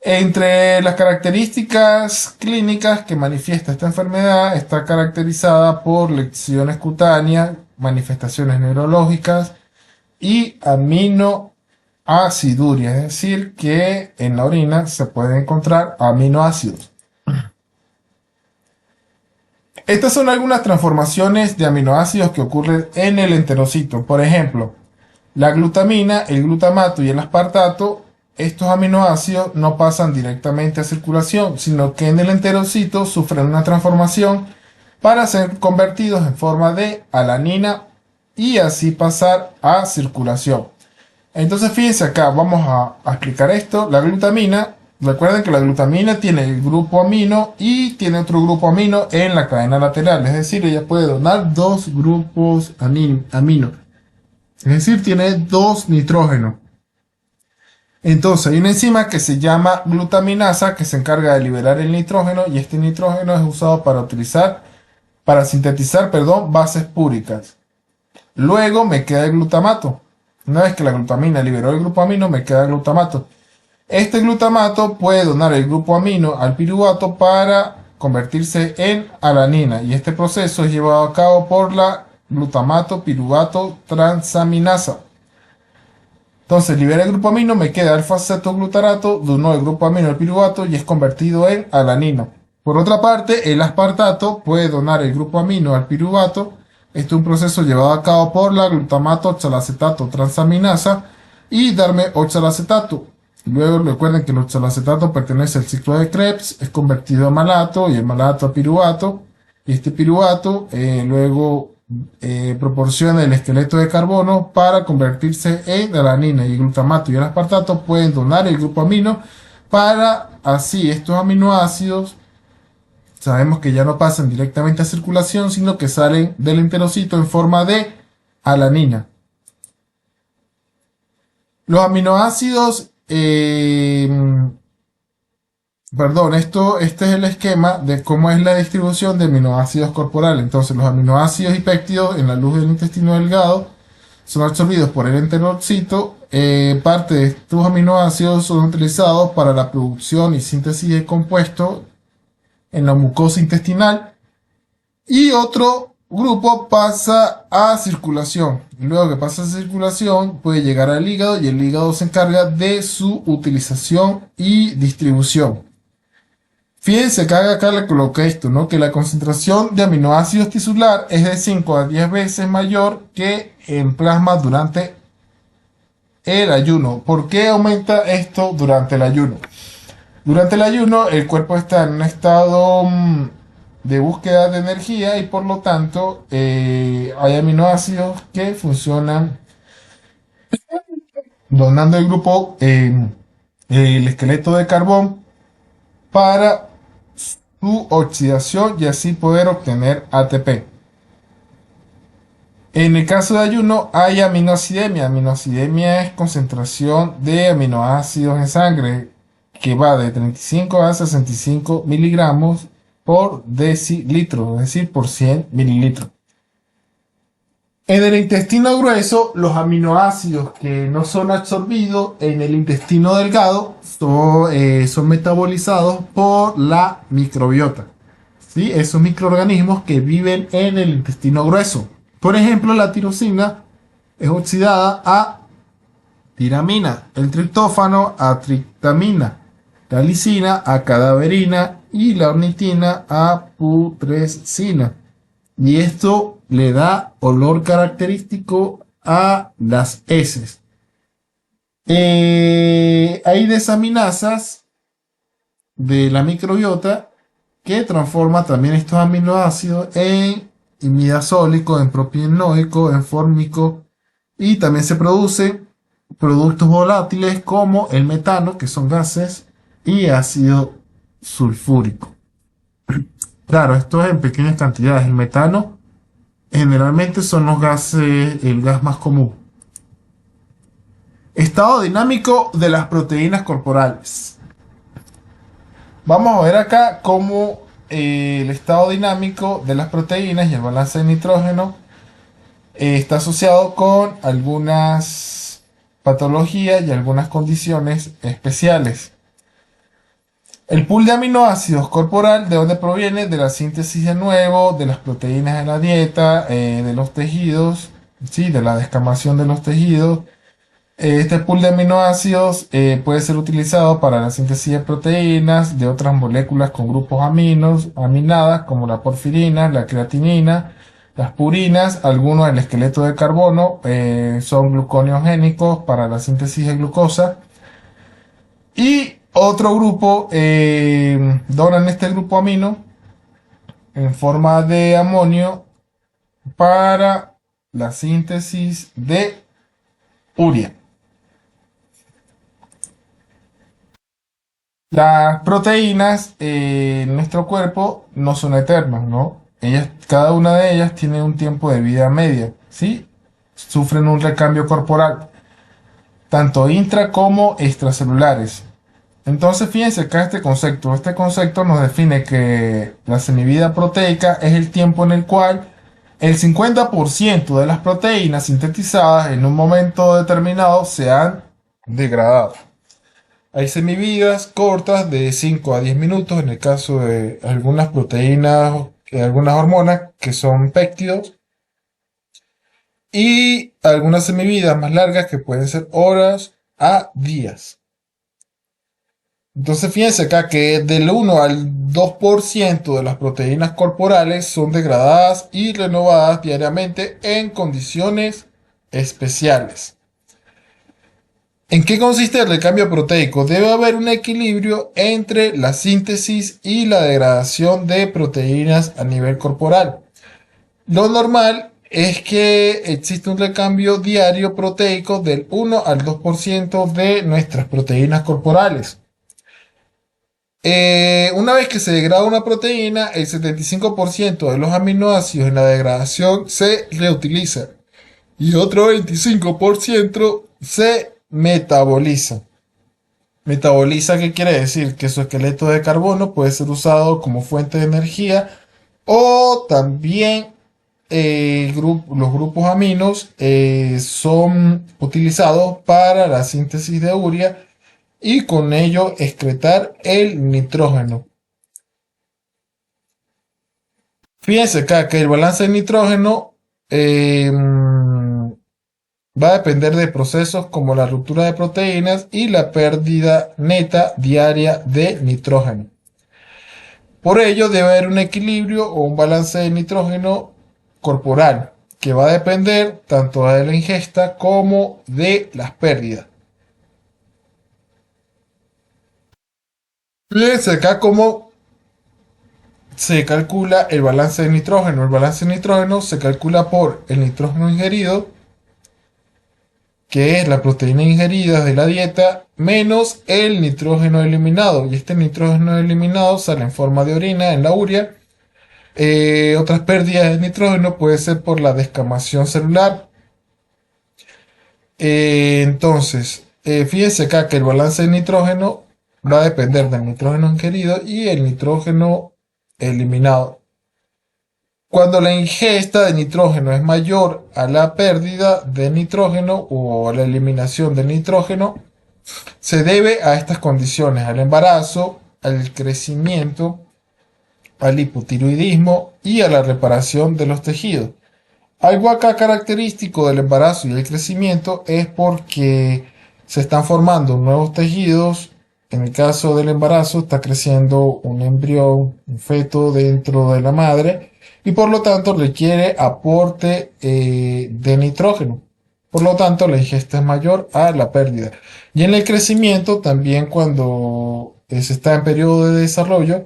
Entre las características clínicas que manifiesta esta enfermedad está caracterizada por lesiones cutáneas, manifestaciones neurológicas y aminoaciduria, es decir, que en la orina se pueden encontrar aminoácidos. Estas son algunas transformaciones de aminoácidos que ocurren en el enterocito. Por ejemplo, la glutamina, el glutamato y el aspartato. Estos aminoácidos no pasan directamente a circulación, sino que en el enterocito sufren una transformación para ser convertidos en forma de alanina y así pasar a circulación. Entonces fíjense acá, vamos a explicar esto. La glutamina, recuerden que la glutamina tiene el grupo amino y tiene otro grupo amino en la cadena lateral, es decir, ella puede donar dos grupos amino, es decir, tiene dos nitrógenos. Entonces hay una enzima que se llama glutaminasa que se encarga de liberar el nitrógeno y este nitrógeno es usado para sintetizar, bases púricas. Luego me queda el glutamato. Una vez que la glutamina liberó el grupo amino, me queda el glutamato. Este glutamato puede donar el grupo amino al piruvato para convertirse en alanina y este proceso es llevado a cabo por la glutamato piruvato transaminasa. Entonces libera el grupo amino, me queda alfa-cetoglutarato, donó el grupo amino al piruvato y es convertido en alanina. Por otra parte, el aspartato puede donar el grupo amino al piruvato. Este es un proceso llevado a cabo por la glutamato oxalacetato transaminasa y darme oxalacetato. Luego recuerden que el oxalacetato pertenece al ciclo de Krebs, es convertido a malato y el malato a piruvato. Y este piruvato luego proporciona el esqueleto de carbono para convertirse en alanina y el glutamato y el aspartato pueden donar el grupo amino para así estos aminoácidos sabemos que ya no pasan directamente a circulación sino que salen del enterocito en forma de alanina. Los aminoácidos este es el esquema de cómo es la distribución de aminoácidos corporales. Entonces, los aminoácidos y péptidos en la luz del intestino delgado son absorbidos por el enterocito. Parte de estos aminoácidos son utilizados para la producción y síntesis de compuestos en la mucosa intestinal. Y otro grupo pasa a circulación. Luego que pasa a circulación, puede llegar al hígado y el hígado se encarga de su utilización y distribución. Fíjense que haga acá le coloqué esto, ¿no? Que la concentración de aminoácidos tisular es de 5 a 10 veces mayor que en plasma durante el ayuno. ¿Por qué aumenta esto durante el ayuno? Durante el ayuno, el cuerpo está en un estado de búsqueda de energía y por lo tanto hay aminoácidos que funcionan donando el grupo, el esqueleto de carbón para su oxidación y así poder obtener ATP. En el caso de ayuno hay aminoacidemia. Aminoacidemia es concentración de aminoácidos en sangre que va de 35 a 65 miligramos por decilitro, es decir, por 100 mililitros. En el intestino grueso, los aminoácidos que no son absorbidos en el intestino delgado son metabolizados por la microbiota. ¿Sí? Esos microorganismos que viven en el intestino grueso. Por ejemplo, la tirosina es oxidada a tiramina, el triptófano a triptamina, la lisina a cadaverina y la ornitina a putrescina. Y esto le da olor característico a las heces. Hay desaminasas de la microbiota que transforma también estos aminoácidos en imidazólico, en propienoico, en fórmico y también se producen productos volátiles como el metano, que son gases, y ácido sulfúrico. Claro, esto es en pequeñas cantidades. El metano generalmente son los gases, el gas más común. Estado dinámico de las proteínas corporales. Vamos a ver acá cómo el estado dinámico de las proteínas y el balance de nitrógeno está asociado con algunas patologías y algunas condiciones especiales. El pool de aminoácidos corporal, ¿de dónde proviene? De la síntesis de nuevo, de las proteínas de la dieta, de los tejidos, ¿sí? De la descamación de los tejidos. Este pool de aminoácidos puede ser utilizado para la síntesis de proteínas, de otras moléculas con grupos aminadas, como la porfirina, la creatinina, las purinas. Algunos del esqueleto de carbono son gluconeogénicos para la síntesis de glucosa. Y otro grupo donan este grupo amino en forma de amonio para la síntesis de urea. Las proteínas en nuestro cuerpo no son eternas, ¿no? Cada una de ellas tiene un tiempo de vida media, ¿sí? Sufren un recambio corporal, tanto intra como extracelulares. Entonces, fíjense acá este concepto. Este concepto nos define que la semivida proteica es el tiempo en el cual el 50% de las proteínas sintetizadas en un momento determinado se han degradado. Hay semividas cortas de 5 a 10 minutos en el caso de algunas proteínas, algunas hormonas que son péptidos, y algunas semividas más largas que pueden ser horas a días. Entonces fíjense acá que del 1 al 2% de las proteínas corporales son degradadas y renovadas diariamente en condiciones especiales. ¿En qué consiste el recambio proteico? Debe haber un equilibrio entre la síntesis y la degradación de proteínas a nivel corporal. Lo normal es que existe un recambio diario proteico del 1 al 2% de nuestras proteínas corporales. Una vez que se degrada una proteína, el 75% de los aminoácidos en la degradación se reutiliza y otro 25% se metaboliza. Metaboliza, ¿qué quiere decir? Que su esqueleto de carbono puede ser usado como fuente de energía o también los grupos aminos son utilizados para la síntesis de urea y con ello excretar el nitrógeno. Fíjense acá que el balance de nitrógeno va a depender de procesos como la ruptura de proteínas y la pérdida neta diaria de nitrógeno. Por ello debe haber un equilibrio o un balance de nitrógeno corporal que va a depender tanto de la ingesta como de las pérdidas. Fíjense acá cómo se calcula el balance de nitrógeno. El balance de nitrógeno se calcula por el nitrógeno ingerido, que es la proteína ingerida de la dieta, menos el nitrógeno eliminado. Y este nitrógeno eliminado sale en forma de orina en la urea. Otras pérdidas de nitrógeno puede ser por la descamación celular. Fíjense acá que el balance de nitrógeno va a depender del nitrógeno ingerido y el nitrógeno eliminado. Cuando la ingesta de nitrógeno es mayor a la pérdida de nitrógeno o a la eliminación del nitrógeno, se debe a estas condiciones: al embarazo, al crecimiento, al hipotiroidismo y a la reparación de los tejidos. Algo acá característico del embarazo y el crecimiento es porque se están formando nuevos tejidos. En el caso del embarazo está creciendo un embrión, un feto dentro de la madre, y por lo tanto requiere aporte de nitrógeno. Por lo tanto, la ingesta es mayor a la pérdida. Y en el crecimiento también, cuando se está en periodo de desarrollo,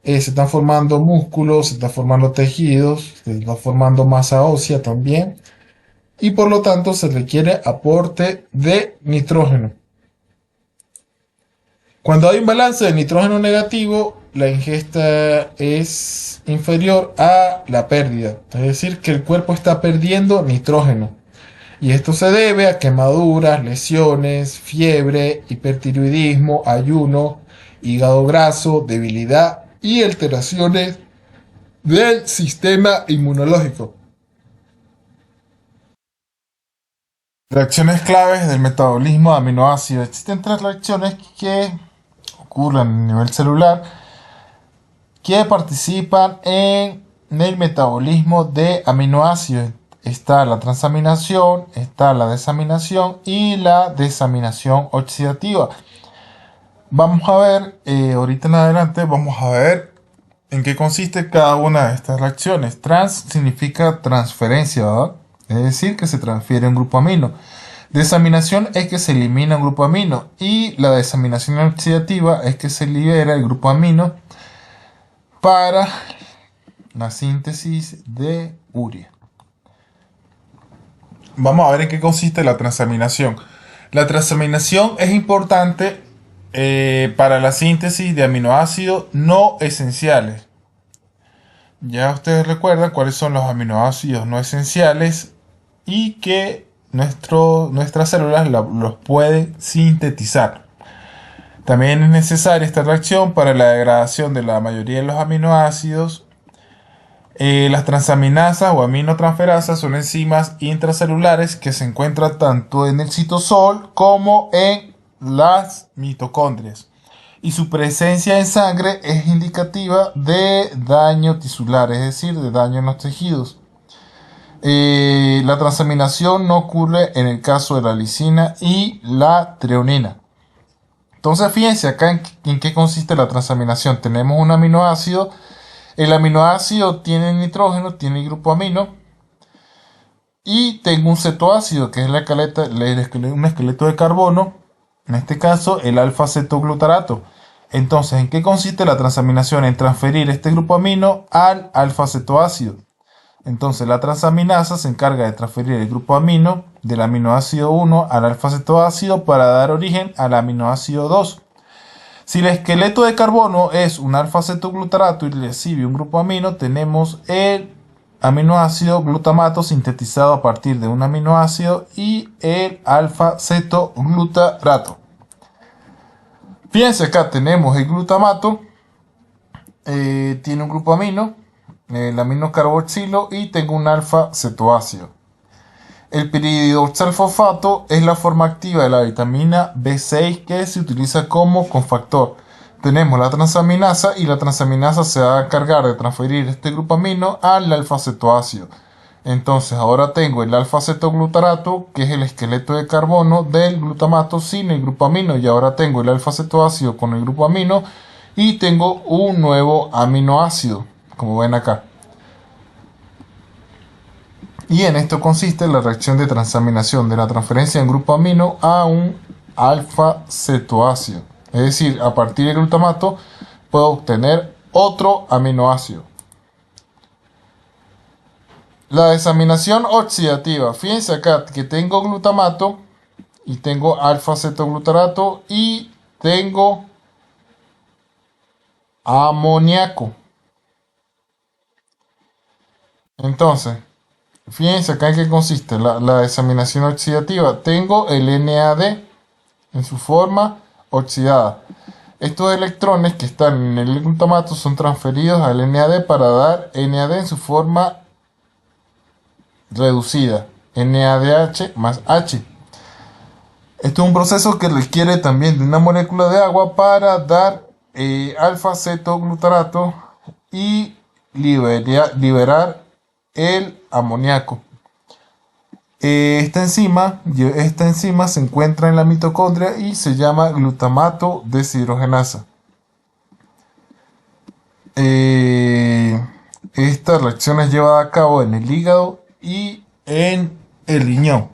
se están formando músculos, se están formando tejidos, se está formando masa ósea también, y por lo tanto se requiere aporte de nitrógeno. Cuando hay un balance de nitrógeno negativo, la ingesta es inferior a la pérdida, es decir, que el cuerpo está perdiendo nitrógeno. Y esto se debe a quemaduras, lesiones, fiebre, hipertiroidismo, ayuno, hígado graso, debilidad y alteraciones del sistema inmunológico. Reacciones claves del metabolismo de aminoácidos. Existen tres reacciones que ocurren a nivel celular que participan en el metabolismo de aminoácidos. Está la transaminación, está la desaminación y la desaminación oxidativa. Vamos a ver, ahorita en adelante vamos a ver en qué consiste cada una de estas reacciones. Trans significa transferencia, ¿verdad? Es decir, que se transfiere un grupo amino. Desaminación es que se elimina un grupo amino. Y la desaminación oxidativa es que se libera el grupo amino para la síntesis de urea. Vamos a ver en qué consiste la transaminación. La transaminación es importante para la síntesis de aminoácidos no esenciales. Ya ustedes recuerdan cuáles son los aminoácidos no esenciales y que nuestras células los pueden sintetizar. También es necesaria esta reacción para la degradación de la mayoría de los aminoácidos. Las transaminasas o aminotransferasas son enzimas intracelulares que se encuentran tanto en el citosol como en las mitocondrias. Y su presencia en sangre es indicativa de daño tisular, es decir, de daño en los tejidos. La transaminación no ocurre en el caso de la lisina y la treonina. Entonces, fíjense acá en qué consiste la transaminación. Tenemos un aminoácido. El aminoácido tiene nitrógeno, tiene el grupo amino. Y tengo un cetoácido, que es un esqueleto de carbono. En este caso, el alfa-cetoglutarato. Entonces, ¿en qué consiste la transaminación? En transferir este grupo amino al alfa-cetoácido. Entonces, la transaminasa se encarga de transferir el grupo amino del aminoácido 1 al alfa-cetoácido para dar origen al aminoácido 2. Si el esqueleto de carbono es un alfa-cetoglutarato y recibe un grupo amino, tenemos el aminoácido glutamato sintetizado a partir de un aminoácido y el alfa-cetoglutarato. Fíjense, acá tenemos el glutamato, tiene un grupo amino, el aminocarboxilo, y tengo un alfa-cetoácido. El piridoxalfosfato es la forma activa de la vitamina B6 que se utiliza como cofactor. Tenemos la transaminasa y la transaminasa se va a encargar de transferir este grupo amino al alfa-cetoácido. Entonces ahora tengo el alfa-cetoglutarato, que es el esqueleto de carbono del glutamato sin el grupo amino, y ahora tengo el alfa-cetoácido con el grupo amino y tengo un nuevo aminoácido, como ven acá. Y en esto consiste la reacción de transaminación de la transferencia de un grupo amino a un alfa-cetoácido. Es decir, a partir del glutamato puedo obtener otro aminoácido. La desaminación oxidativa. Fíjense acá que tengo glutamato y tengo alfa-cetoglutarato y tengo amoníaco. Entonces, fíjense acá en qué consiste la desaminación oxidativa. Tengo el NAD en su forma oxidada. Estos electrones que están en el glutamato son transferidos al NAD para dar NAD en su forma reducida, NADH más H. Esto es un proceso que requiere también de una molécula de agua para dar alfa-cetoglutarato y liberar el amoníaco. Esta enzima se encuentra en la mitocondria y se llama glutamato deshidrogenasa. Esta reacción es llevada a cabo en el hígado y en el riñón.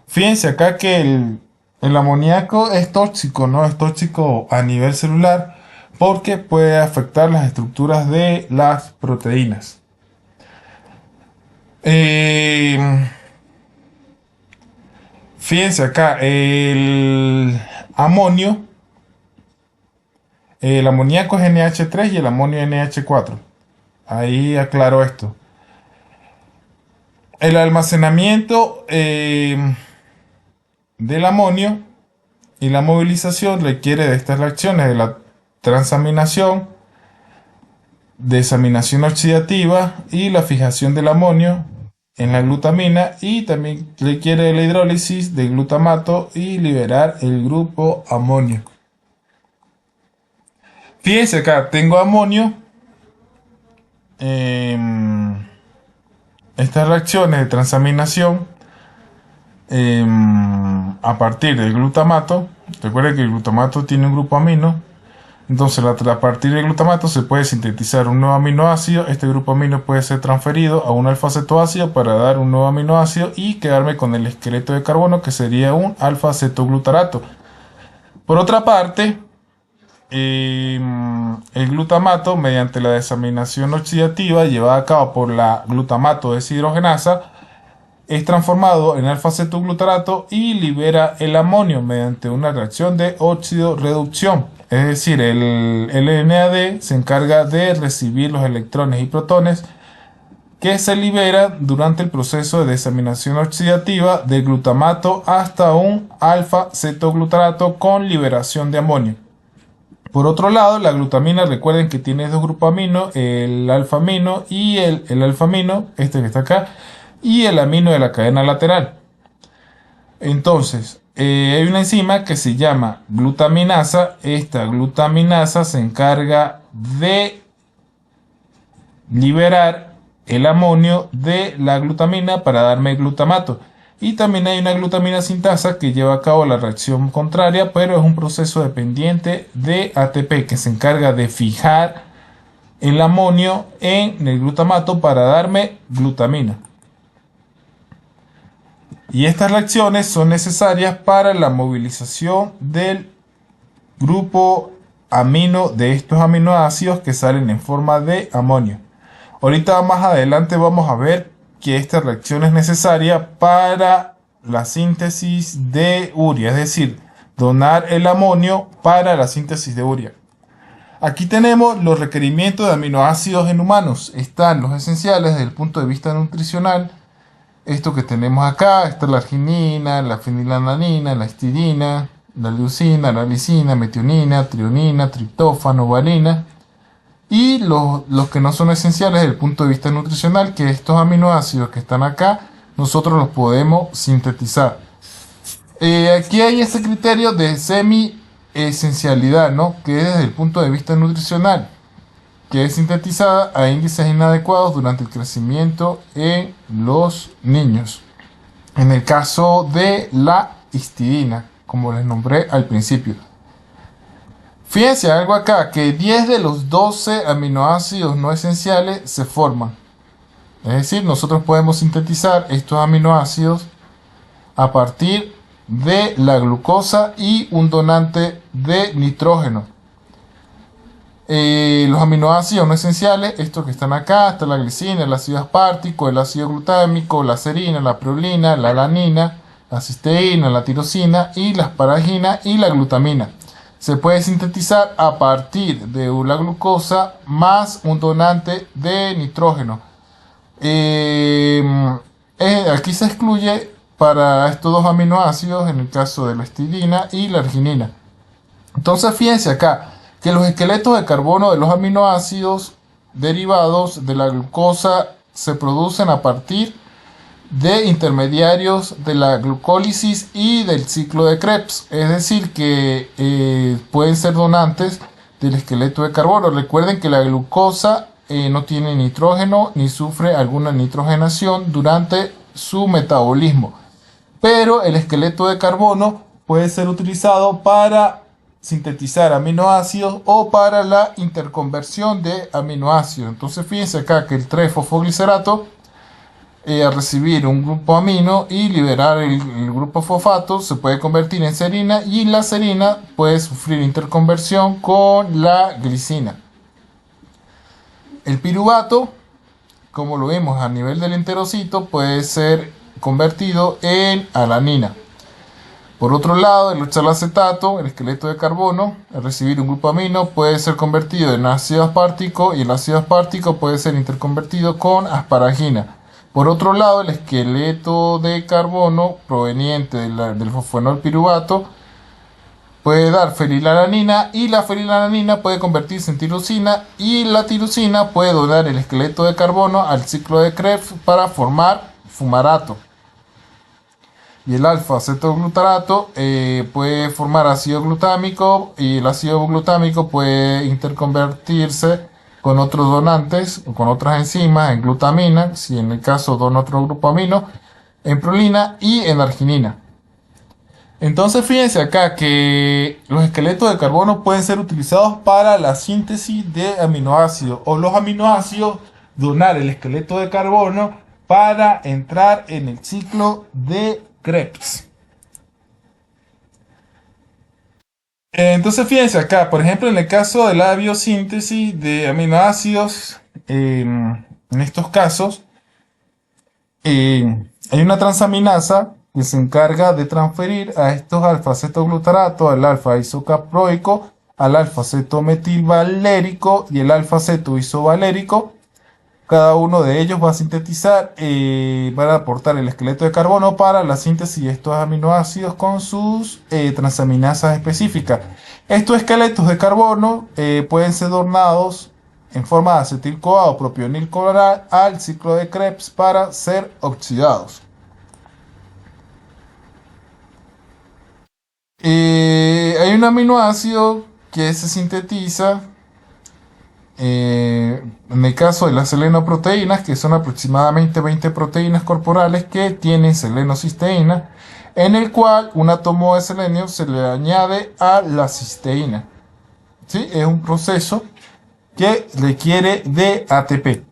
Fíjense acá que el amoníaco es tóxico, ¿no? Es tóxico a nivel celular porque puede afectar las estructuras de las proteínas. Fíjense acá, el amoníaco es NH3 y el amonio NH4. Ahí aclaro esto. El almacenamiento del amonio y la movilización requiere de estas reacciones de la transaminación, desaminación oxidativa y la fijación del amonio en la glutamina, y también requiere de la hidrólisis del glutamato y liberar el grupo amonio. Fíjense acá, tengo amonio. Estas reacciones de transaminación a partir del glutamato. Recuerden que el glutamato tiene un grupo amino. Entonces a partir del glutamato se puede sintetizar un nuevo aminoácido. Este grupo amino puede ser transferido a un alfa-cetoácido para dar un nuevo aminoácido y quedarme con el esqueleto de carbono, que sería un alfa-cetoglutarato. Por otra parte, el glutamato, mediante la desaminación oxidativa llevada a cabo por la glutamato deshidrogenasa, es transformado en alfa-cetoglutarato y libera el amonio mediante una reacción de óxido-reducción. Es decir, el NAD se encarga de recibir los electrones y protones que se liberan durante el proceso de desaminación oxidativa del glutamato hasta un alfa-cetoglutarato con liberación de amonio. Por otro lado, la glutamina, recuerden que tiene dos grupos amino, el alfa-amino y el alfa-amino, este que está acá, y el amino de la cadena lateral. Entonces, hay una enzima que se llama glutaminasa. Esta glutaminasa se encarga de liberar el amonio de la glutamina para darme glutamato. Y también hay una glutamina sintasa que lleva a cabo la reacción contraria, pero es un proceso dependiente de ATP que se encarga de fijar el amonio en el glutamato para darme glutamina. Y estas reacciones son necesarias para la movilización del grupo amino de estos aminoácidos que salen en forma de amonio. Ahorita más adelante vamos a ver que esta reacción es necesaria para la síntesis de urea, es decir, donar el amonio para la síntesis de urea. Aquí tenemos los requerimientos de aminoácidos en humanos. Están los esenciales desde el punto de vista nutricional. Esto que tenemos acá, está la arginina, la fenilalanina, la histidina, la leucina, la lisina, metionina, trionina, triptófano, valina. Y los que no son esenciales desde el punto de vista nutricional, que estos aminoácidos que están acá, nosotros los podemos sintetizar. Aquí hay este criterio de semi-esencialidad, ¿no? Que es desde el punto de vista nutricional, que es sintetizada a índices inadecuados durante el crecimiento en los niños. En el caso de la histidina, como les nombré al principio. Fíjense algo acá, que 10 de los 12 aminoácidos no esenciales se forman. Es decir, nosotros podemos sintetizar estos aminoácidos a partir de la glucosa y un donante de nitrógeno. Los aminoácidos no esenciales, estos que están acá, está la glicina, el ácido aspartico, el ácido glutámico, la serina, la prolina, la alanina, la cisteína, la tirosina y la asparagina y la glutamina. Se puede sintetizar a partir de la glucosa más un donante de nitrógeno. Aquí se excluye para estos dos aminoácidos en el caso de la histidina y la arginina. Entonces fíjense acá que los esqueletos de carbono de los aminoácidos derivados de la glucosa se producen a partir de intermediarios de la glucólisis y del ciclo de Krebs, es decir que pueden ser donantes del esqueleto de carbono. Recuerden que la glucosa no tiene nitrógeno ni sufre alguna nitrogenación durante su metabolismo, pero el esqueleto de carbono puede ser utilizado para sintetizar aminoácidos o para la interconversión de aminoácidos. Entonces fíjense acá que el 3-fosfoglicerato al recibir un grupo amino y liberar el grupo fosfato se puede convertir en serina, y la serina puede sufrir interconversión con la glicina. El piruvato, como lo vemos a nivel del enterocito, puede ser convertido en alanina. Por otro lado, el oxalacetato, el esqueleto de carbono, al recibir un grupo amino puede ser convertido en ácido aspartico, y el ácido aspartico puede ser interconvertido con asparagina. Por otro lado, el esqueleto de carbono proveniente del fosfonol piruvato puede dar fenilalanina, y la fenilalanina puede convertirse en tirosina, y la tirosina puede donar el esqueleto de carbono al ciclo de Krebs para formar fumarato. Y el alfa-acetoglutarato puede formar ácido glutámico, y el ácido glutámico puede interconvertirse con otros donantes, con otras enzimas, en glutamina, si en el caso dona otro grupo amino, en prolina y en arginina. Entonces fíjense acá que los esqueletos de carbono pueden ser utilizados para la síntesis de aminoácidos, o los aminoácidos donar el esqueleto de carbono para entrar en el ciclo de Krebs. Entonces fíjense acá, por ejemplo, en el caso de la biosíntesis de aminoácidos, en estos casos hay una transaminasa que se encarga de transferir a estos alfa-acetoglutarato, al alfa-isocaproico, al alfa-acetometilvalérico y el alfa-acetoisovalérico. Cada uno de ellos va a sintetizar, va a aportar el esqueleto de carbono para la síntesis de estos aminoácidos con sus transaminasas específicas. Estos esqueletos de carbono pueden ser donados en forma de acetil-CoA o propionil-cloral al ciclo de Krebs para ser oxidados. Hay un aminoácido que se sintetiza en el caso de las selenoproteínas, que son aproximadamente 20 proteínas corporales que tienen selenocisteína, en el cual un átomo de selenio se le añade a la cisteína. ¿Sí? Es un proceso que requiere de ATP.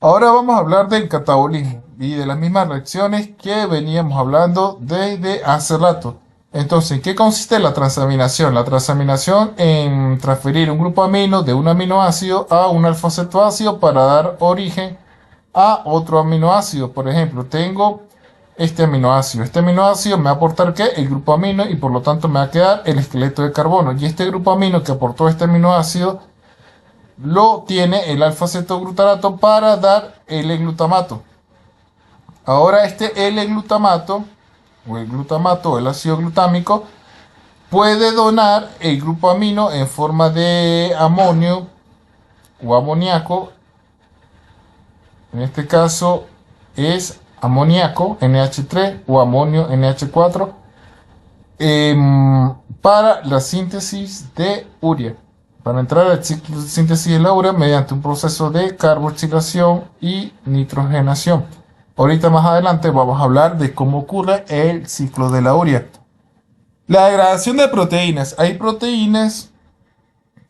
Ahora vamos a hablar del catabolismo y de las mismas reacciones que veníamos hablando desde hace rato. Entonces, ¿en qué consiste la transaminación? La transaminación en transferir un grupo amino de un aminoácido a un alfa-acetoácido para dar origen a otro aminoácido. Por ejemplo, tengo este aminoácido. Este aminoácido me va a aportar ¿qué? El grupo amino, y por lo tanto me va a quedar el esqueleto de carbono. Y este grupo amino que aportó este aminoácido lo tiene el alfa-acetoglutarato para dar L-glutamato. Ahora este L-glutamato o el glutamato o el ácido glutámico puede donar el grupo amino en forma de amonio o amoníaco. En este caso es amoníaco NH3 o amonio NH4 para la síntesis de urea, para entrar al ciclo de síntesis de la urea mediante un proceso de carboxilación y nitrogenación. Ahorita más adelante vamos a hablar de cómo ocurre el ciclo de la urea. La degradación de proteínas. Hay proteínas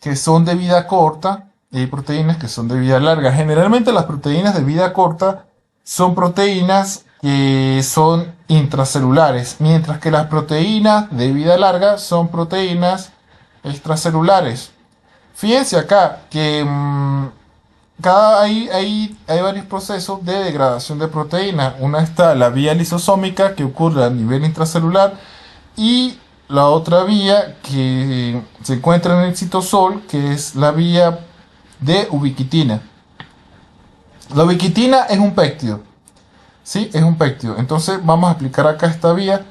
que son de vida corta y hay proteínas que son de vida larga. Generalmente las proteínas de vida corta son proteínas que son intracelulares, mientras que las proteínas de vida larga son proteínas extracelulares. Fíjense acá que hay varios procesos de degradación de proteínas. Una está la vía lisosómica que ocurre a nivel intracelular y la otra vía que se encuentra en el citosol, que es la vía de ubiquitina. La ubiquitina es un péptido, ¿sí? Es un péptido. Entonces vamos a aplicar acá esta vía.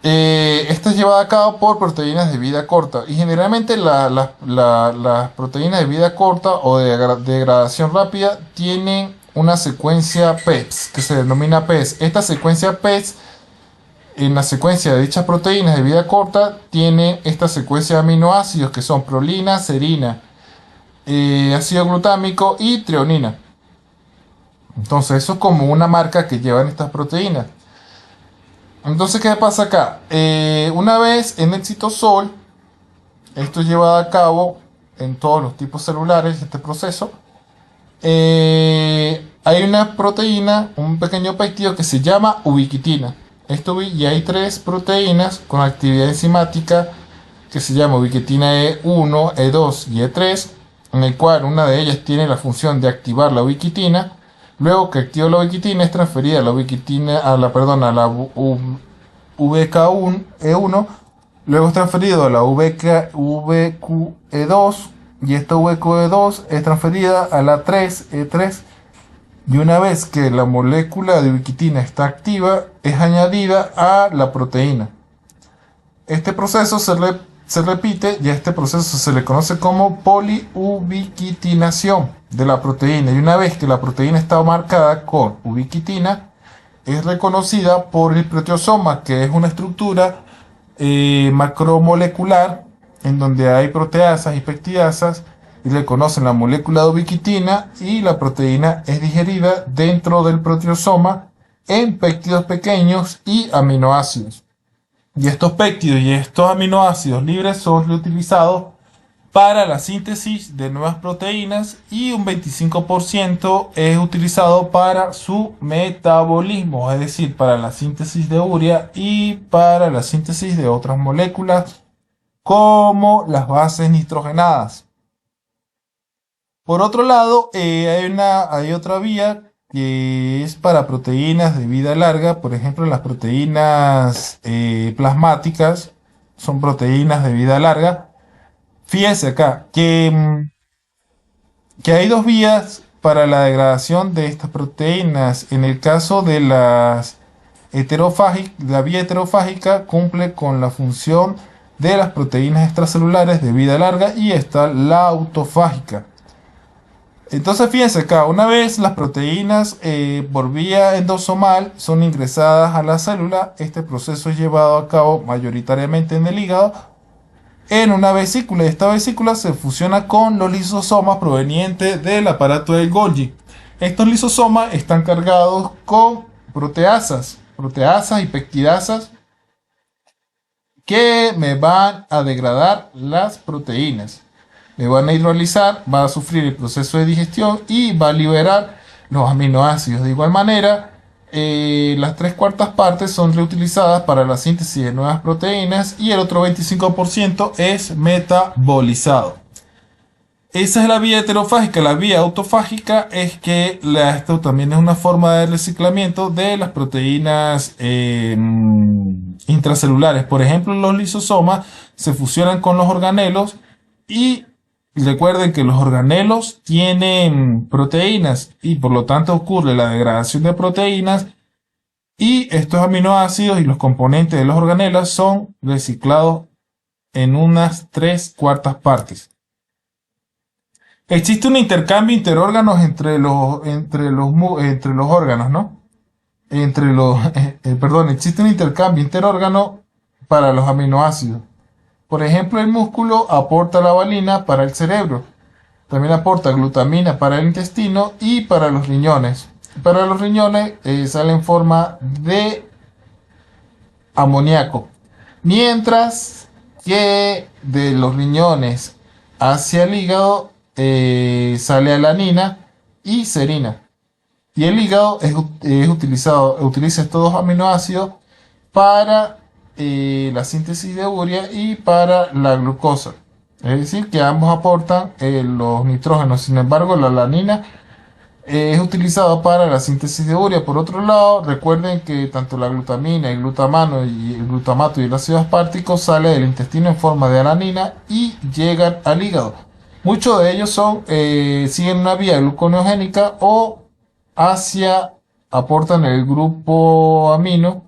Esta es llevada a cabo por proteínas de vida corta y generalmente las proteínas de vida corta o de degradación rápida tienen una secuencia PEPS que se denomina PES. Esta secuencia PES, en la secuencia de dichas proteínas de vida corta, tiene esta secuencia de aminoácidos que son prolina, serina, ácido glutámico y treonina. Entonces eso es como una marca que llevan estas proteínas. Entonces, ¿qué pasa acá? Una vez en el citosol, esto es llevado a cabo en todos los tipos celulares, este proceso. Hay una proteína, un pequeño péptido que se llama ubiquitina. Y hay tres proteínas con actividad enzimática que se llama ubiquitina E1, E2 y E3, en el cual una de ellas tiene la función de activar la ubiquitina. Luego que activa la ubiquitina es transferida a la ubiquitina, a la VK1E1. Luego es transferido a la VQE2 y esta VQE2 es transferida a la 3E3. Y una vez que la molécula de ubiquitina está activa, es añadida a la proteína. Este proceso se repite y a este proceso se le conoce como poliubiquitinación de la proteína. Y una vez que la proteína está marcada con ubiquitina, es reconocida por el proteosoma, que es una estructura macromolecular en donde hay proteasas y peptidasas, y reconocen la molécula de ubiquitina, y la proteína es digerida dentro del proteosoma en péptidos pequeños y aminoácidos. Y estos péptidos y estos aminoácidos libres son reutilizados para la síntesis de nuevas proteínas y un 25% es utilizado para su metabolismo, es decir, para la síntesis de urea y para la síntesis de otras moléculas como las bases nitrogenadas. Por otro lado, hay otra vía que es para proteínas de vida larga. Por ejemplo, las proteínas plasmáticas son proteínas de vida larga. Fíjense acá que hay dos vías para la degradación de estas proteínas. En el caso de las la vía heterofágica cumple con la función de las proteínas extracelulares de vida larga, y está la autofágica. Entonces fíjense acá, una vez las proteínas por vía endosomal son ingresadas a la célula, este proceso es llevado a cabo mayoritariamente en el hígado, en una vesícula, y esta vesícula se fusiona con los lisosomas provenientes del aparato de Golgi. Estos lisosomas están cargados con proteasas y peptidasas que me van a degradar las proteínas. Me van a hidrolizar, va a sufrir el proceso de digestión y va a liberar los aminoácidos. De igual manera, las 3/4 partes son reutilizadas para la síntesis de nuevas proteínas y el otro 25% es metabolizado. Esa es la vía heterofágica. La vía autofágica es que esto también es una forma de reciclamiento de las proteínas intracelulares. Por ejemplo, los lisosomas se fusionan con los organelos, y recuerden que los organelos tienen proteínas y por lo tanto ocurre la degradación de proteínas, y estos aminoácidos y los componentes de los organelos son reciclados en unas 3/4 partes. Existe un intercambio interórganos entre los órganos, ¿no? Existe un intercambio interórgano para los aminoácidos. Por ejemplo, el músculo aporta la valina para el cerebro. También aporta glutamina para el intestino y para los riñones. Para los riñones sale en forma de amoníaco. Mientras que de los riñones hacia el hígado sale alanina y serina. Y el hígado utiliza estos dos aminoácidos para la síntesis de urea y para la glucosa. Es decir, que ambos aportan los nitrógenos. Sin embargo, la alanina es utilizado para la síntesis de urea. Por otro lado, recuerden que tanto la glutamina, el glutamato y el ácido aspartico sale del intestino en forma de alanina y llegan al hígado. Muchos de ellos siguen una vía gluconeogénica o aportan el grupo amino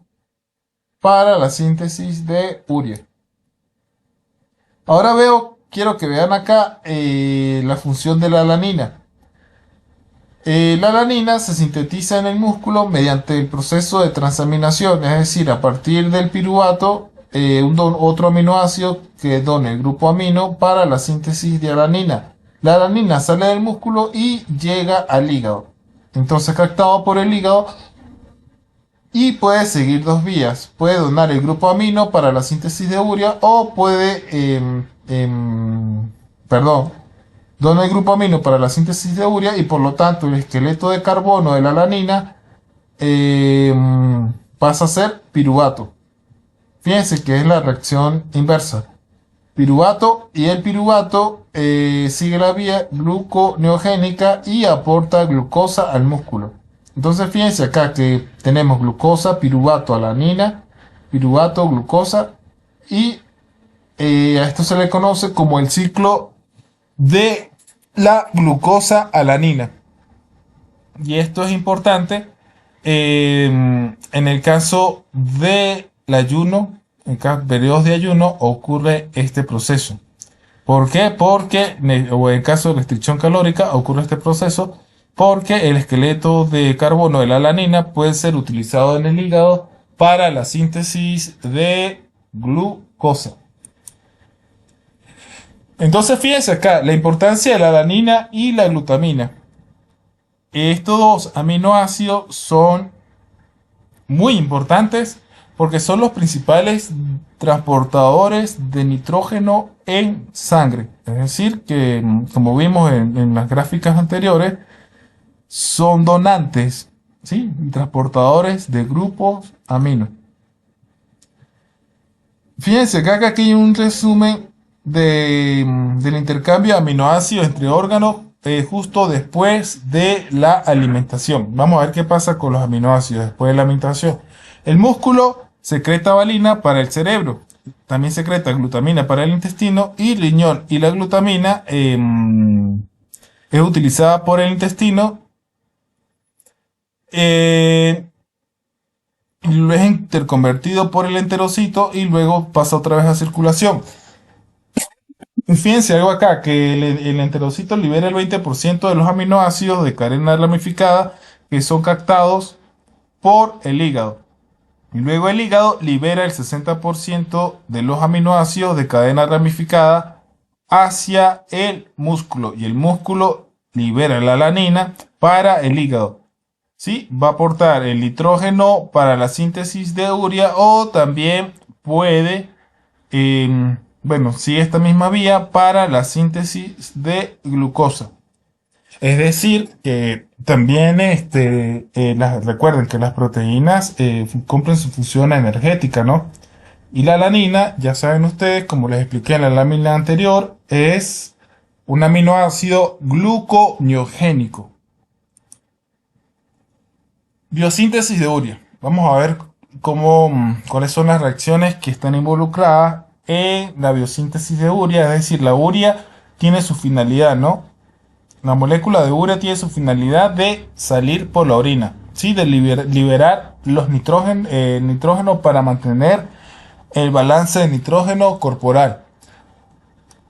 para la síntesis de urea. Ahora quiero que vean acá la función de la alanina. La alanina se sintetiza en el músculo mediante el proceso de transaminación, es decir, a partir del piruvato, otro aminoácido que dona el grupo amino para la síntesis de alanina. La alanina sale del músculo y llega al hígado. Entonces, captado por el hígado y puede seguir dos vías. Puede donar el grupo amino para la síntesis de urea o dona el grupo amino para la síntesis de urea y por lo tanto el esqueleto de carbono de la alanina pasa a ser piruvato. Fíjense que es la reacción inversa. Piruvato y el piruvato sigue la vía gluconeogénica y aporta glucosa al músculo. Entonces fíjense acá que tenemos glucosa, piruvato, alanina, piruvato, glucosa y a esto se le conoce como el ciclo de la glucosa alanina. Y esto es importante en el caso del ayuno, en periodos de ayuno ocurre este proceso. ¿Por qué? Porque, o en caso de restricción calórica, ocurre este proceso porque el esqueleto de carbono de la alanina puede ser utilizado en el hígado para la síntesis de glucosa. Entonces fíjense acá la importancia de la alanina y la glutamina. Estos dos aminoácidos son muy importantes porque son los principales transportadores de nitrógeno en sangre. Es decir, que como vimos en las gráficas anteriores, son donantes, ¿sí? Transportadores de grupos amino. Fíjense acá que aquí hay un resumen del intercambio de aminoácidos entre órganos justo después de la alimentación. Vamos a ver qué pasa con los aminoácidos después de la alimentación. El músculo secreta valina para el cerebro. También secreta glutamina para el intestino y riñón. Y la glutamina es utilizada por el intestino. Es interconvertido por el enterocito y luego pasa otra vez a circulación. Fíjense algo acá, que el enterocito libera el 20% de los aminoácidos de cadena ramificada que son captados por el hígado. Y luego el hígado libera el 60% de los aminoácidos de cadena ramificada hacia el músculo. Y el músculo libera la alanina para el hígado. ¿Sí? Va a aportar el nitrógeno para la síntesis de urea o también puede, sigue esta misma vía para la síntesis de glucosa. Es decir, que también recuerden que las proteínas cumplen su función energética, ¿no? Y la alanina, ya saben ustedes, como les expliqué en la lámina anterior, es un aminoácido gluconeogénico. Biosíntesis de urea. Vamos a ver cuáles son las reacciones que están involucradas en la biosíntesis de urea. Es decir, la urea tiene su finalidad, ¿no? La molécula de urea tiene su finalidad de salir por la orina, ¿sí? De liberar los nitrógeno para mantener el balance de nitrógeno corporal.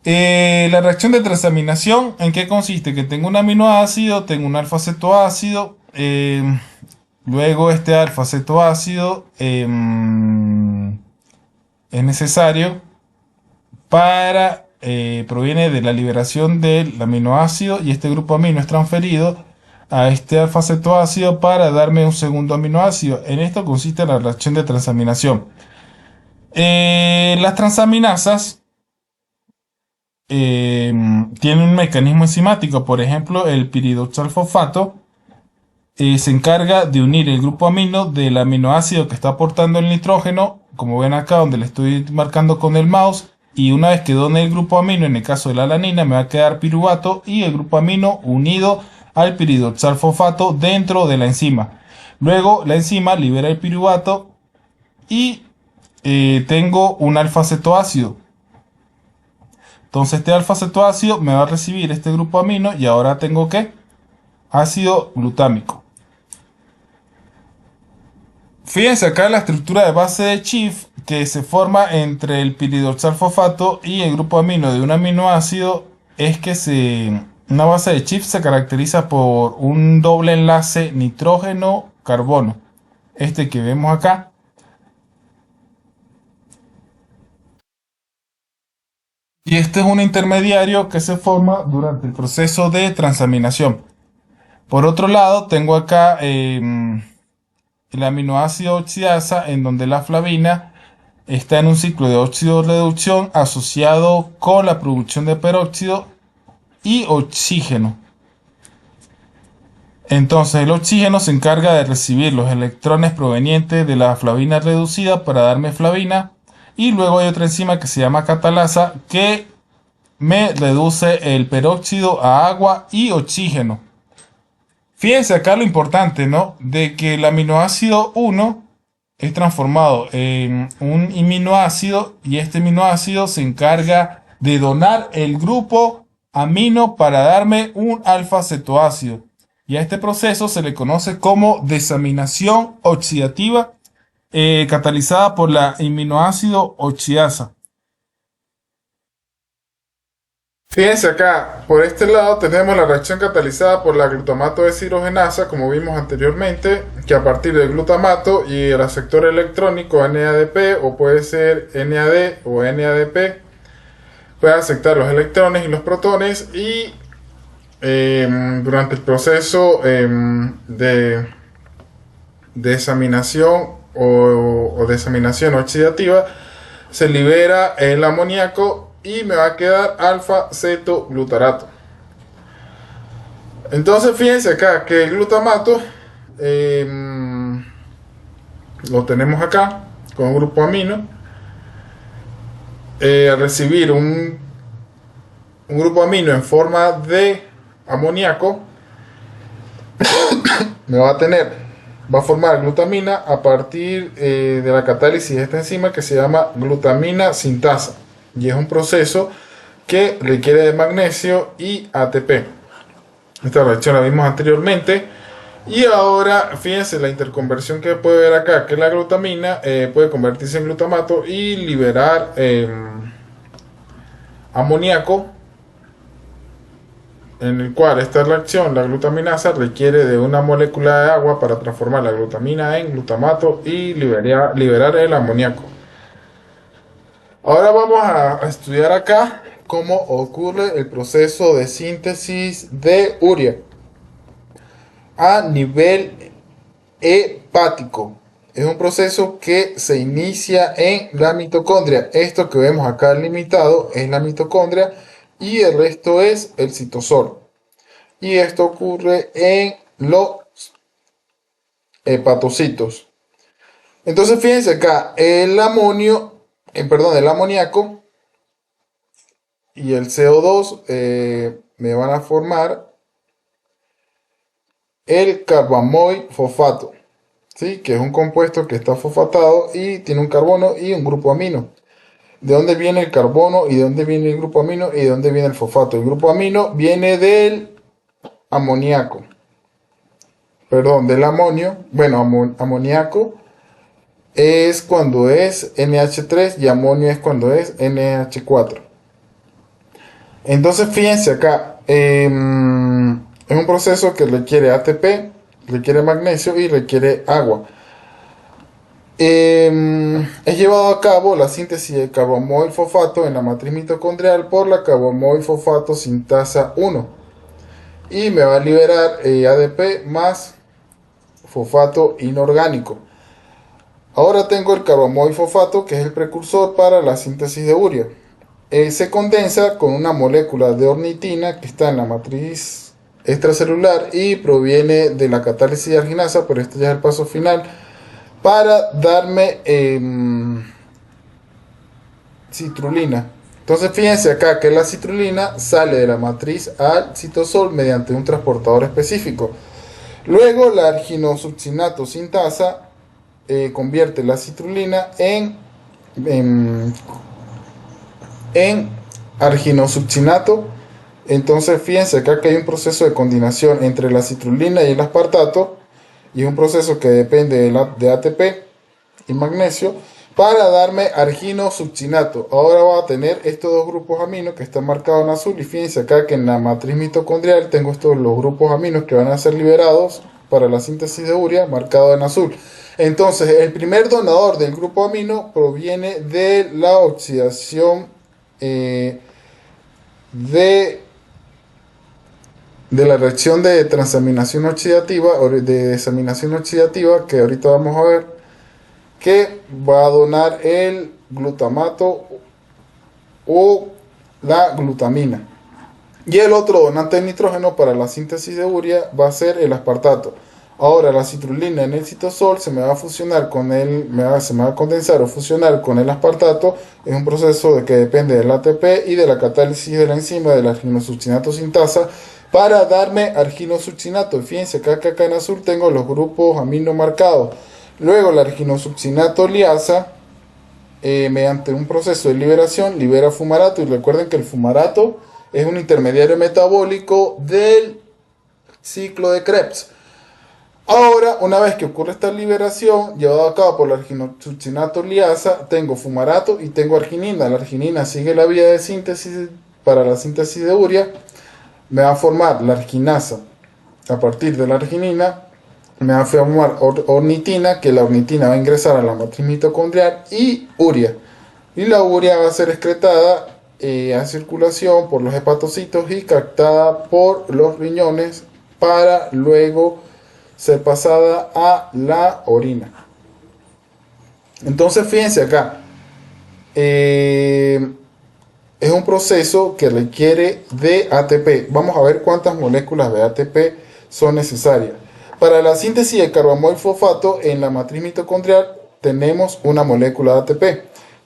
La reacción de transaminación, ¿en qué consiste? Que tengo un aminoácido, tengo un alfa-cetoácido, luego este alfa-cetoácido es necesario proviene de la liberación del aminoácido y este grupo amino es transferido a este alfa-cetoácido para darme un segundo aminoácido. En esto consiste la reacción de transaminación. Las transaminasas tienen un mecanismo enzimático. Por ejemplo, el piridoxalfosfato se encarga de unir el grupo amino del aminoácido que está aportando el nitrógeno, como ven acá donde le estoy marcando con el mouse, y una vez que done el grupo amino, en el caso de la alanina, me va a quedar piruvato y el grupo amino unido al piridoxalfosfato dentro de la enzima. Luego la enzima libera el piruvato y tengo un alfa-cetoácido. Entonces este alfa-cetoácido me va a recibir este grupo amino y ahora tengo que ácido glutámico. Fíjense acá la estructura de base de Schiff que se forma entre el piridoxalfosfato y el grupo amino de un aminoácido. Es que una base de Schiff se caracteriza por un doble enlace nitrógeno-carbono. Este que vemos acá. Y este es un intermediario que se forma durante el proceso de transaminación. Por otro lado, tengo acá el aminoácido oxidasa, en donde la flavina está en un ciclo de óxido-reducción asociado con la producción de peróxido y oxígeno. Entonces el oxígeno se encarga de recibir los electrones provenientes de la flavina reducida para darme flavina. Y luego hay otra enzima que se llama catalasa que me reduce el peróxido a agua y oxígeno. Fíjense acá lo importante, ¿no? De que el aminoácido 1 es transformado en un aminoácido y este aminoácido se encarga de donar el grupo amino para darme un alfa-cetoácido. Y a este proceso se le conoce como desaminación oxidativa catalizada por la aminoácido oxidasa. Fíjense acá, por este lado tenemos la reacción catalizada por la glutamato deshidrogenasa, como vimos anteriormente, que a partir del glutamato y el receptor electrónico NADP, o puede ser NAD o NADP, puede aceptar los electrones y los protones y durante el proceso de desaminación o desaminación oxidativa se libera el amoníaco y me va a quedar alfa-cetoglutarato. Entonces fíjense acá que el glutamato lo tenemos acá con un grupo amino. Al recibir un grupo amino en forma de amoníaco, va a formar glutamina a partir de la catálisis de esta enzima que se llama glutamina sintasa. Y es un proceso que requiere de magnesio y ATP. Esta reacción la vimos anteriormente. Y ahora fíjense la interconversión que puede ver acá, que la glutamina puede convertirse en glutamato y liberar amoníaco, en el cual esta reacción, la glutaminasa, requiere de una molécula de agua para transformar la glutamina en glutamato y liberar el amoníaco. Ahora vamos a estudiar acá cómo ocurre el proceso de síntesis de urea a nivel hepático. Es un proceso que se inicia en la mitocondria. Esto que vemos acá limitado es la mitocondria y el resto es el citosol. Y esto ocurre en los hepatocitos. Entonces fíjense acá, el amoníaco y el CO2 me van a formar el carbamoil fosfato, ¿sí? Que es un compuesto que está fosfatado y tiene un carbono y un grupo amino. ¿De dónde viene el carbono y de dónde viene el grupo amino y de dónde viene el fosfato? El grupo amino viene del amoníaco, perdón, del amonio. Bueno, amoníaco es cuando es NH3 y amonio es cuando es NH4. Entonces fíjense acá, es un proceso que requiere ATP, requiere magnesio y requiere agua. Es llevado a cabo la síntesis de carbamoil fosfato en la matriz mitocondrial por la carbamoil fosfato sintasa 1 y me va a liberar ADP más fosfato inorgánico. Ahora tengo el carbamoil fosfato, que es el precursor para la síntesis de urea. Se condensa con una molécula de ornitina que está en la matriz extracelular y proviene de la catálisis de arginasa, pero este ya es el paso final, para darme citrulina. Entonces fíjense acá que la citrulina sale de la matriz al citosol mediante un transportador específico. Luego la arginosuccinato sintasa convierte la citrulina en, en arginosuccinato. Entonces fíjense acá que hay un proceso de combinación entre la citrulina y el aspartato, y es un proceso que depende de ATP y magnesio para darme arginosuccinato. Ahora va a tener estos dos grupos aminos que están marcados en azul, y fíjense acá que en la matriz mitocondrial tengo estos los grupos aminos que van a ser liberados para la síntesis de urea, marcado en azul. Entonces el primer donador del grupo amino proviene de la oxidación de la reacción de transaminación oxidativa o de desaminación oxidativa, que ahorita vamos a ver, que va a donar el glutamato o la glutamina. Y el otro donante de nitrógeno para la síntesis de urea va a ser el aspartato. Ahora la citrulina en el citosol se me va a fusionar con se me va a condensar o fusionar con el aspartato. Es un proceso que depende del ATP y de la catálisis de la enzima de la arginosuccinato sintasa para darme arginosuccinato. Fíjense acá en azul tengo los grupos amino marcados. Luego la arginosuccinato liasa, mediante un proceso de liberación, libera fumarato. Y recuerden que el fumarato es un intermediario metabólico del ciclo de Krebs. Ahora, una vez que ocurre esta liberación llevada a cabo por la arginosuccinato liasa, tengo fumarato y tengo arginina. La arginina sigue la vía de síntesis para la síntesis de urea. Me va a formar la arginasa. A partir de la arginina me va a formar ornitina, que la ornitina va a ingresar a la matriz mitocondrial, y urea. Y la urea va a ser excretada a circulación por los hepatocitos y captada por los riñones para luego ser pasada a la orina. Entonces fíjense acá, es un proceso que requiere de ATP. Vamos a ver cuántas moléculas de ATP son necesarias. Para la síntesis de carbamoil fosfato en la matriz mitocondrial tenemos una molécula de ATP,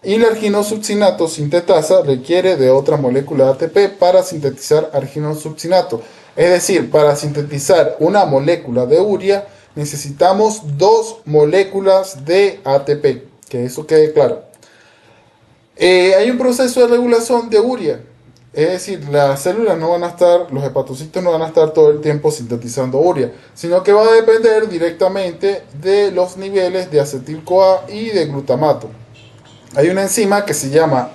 y la arginosuccinato sintetasa requiere de otra molécula de ATP para sintetizar arginosuccinato. Es decir, para sintetizar una molécula de urea necesitamos dos moléculas de ATP, que eso quede claro. Hay un proceso de regulación de urea, es decir, las células no van a estar, los hepatocitos no van a estar todo el tiempo sintetizando urea, sino que va a depender directamente de los niveles de acetil-CoA y de glutamato. Hay una enzima que se llama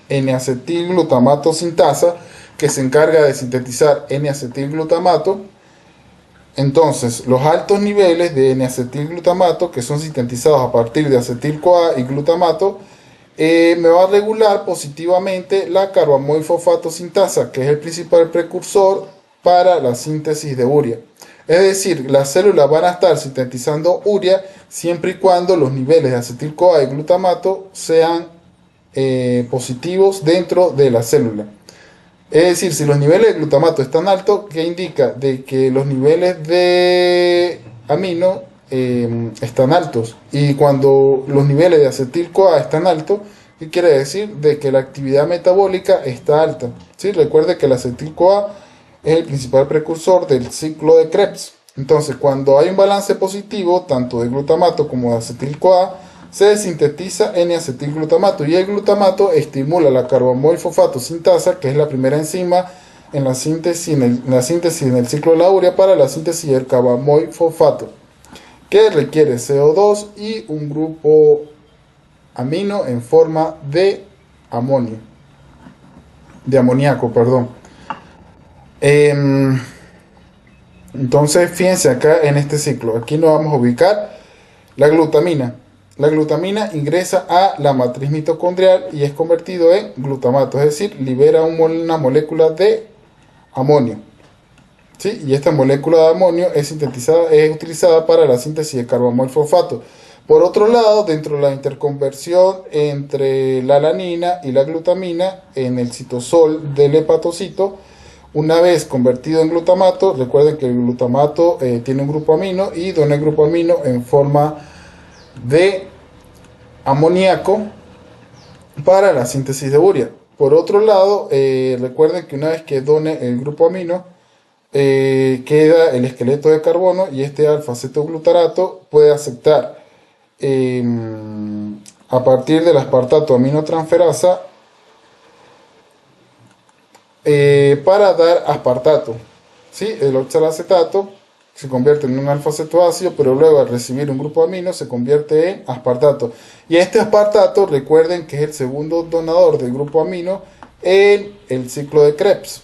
N-acetilglutamato sintasa, que se encarga de sintetizar N-acetilglutamato. Entonces, los altos niveles de N-acetilglutamato, que son sintetizados a partir de acetil-CoA y glutamato, me va a regular positivamente la carbamoil fosfato sintasa, que es el principal precursor para la síntesis de urea. Es decir, las células van a estar sintetizando urea siempre y cuando los niveles de acetil-CoA y glutamato sean positivos dentro de la célula. Es decir, si los niveles de glutamato están altos, ¿qué indica? De que los niveles de amino están altos. Y cuando los niveles de acetil-CoA están altos, ¿qué quiere decir? De que la actividad metabólica está alta. ¿Sí? Recuerde que el acetil-CoA es el principal precursor del ciclo de Krebs. Entonces, cuando hay un balance positivo, tanto de glutamato como de acetil-CoA, se sintetiza N-acetilglutamato, y el glutamato estimula la carbamoil fosfato sintasa, que es la primera enzima en la síntesis en el ciclo de la urea para la síntesis del carbamoil fosfato, que requiere CO2 y un grupo amino en forma de amonio, de amoníaco, perdón. Entonces, fíjense acá en este ciclo. Aquí nos vamos a ubicar la glutamina. La glutamina ingresa a la matriz mitocondrial y es convertido en glutamato, es decir, libera una molécula de amonio. ¿Sí? Y esta molécula de amonio es utilizada para la síntesis de carbamoil fosfato. Por otro lado, dentro de la interconversión entre la alanina y la glutamina en el citosol del hepatocito, una vez convertido en glutamato, recuerden que el glutamato tiene un grupo amino y dona el grupo amino en forma de amoníaco para la síntesis de urea. Por otro lado, recuerden que una vez que done el grupo amino, queda el esqueleto de carbono y este alfa-cetoglutarato puede aceptar a partir del aspartato aminotransferasa para dar aspartato. ¿Sí? El oxalacetato se convierte en un alfa-cetoácido, pero luego al recibir un grupo amino se convierte en aspartato. Y este aspartato, recuerden que es el segundo donador del grupo amino en el ciclo de Krebs.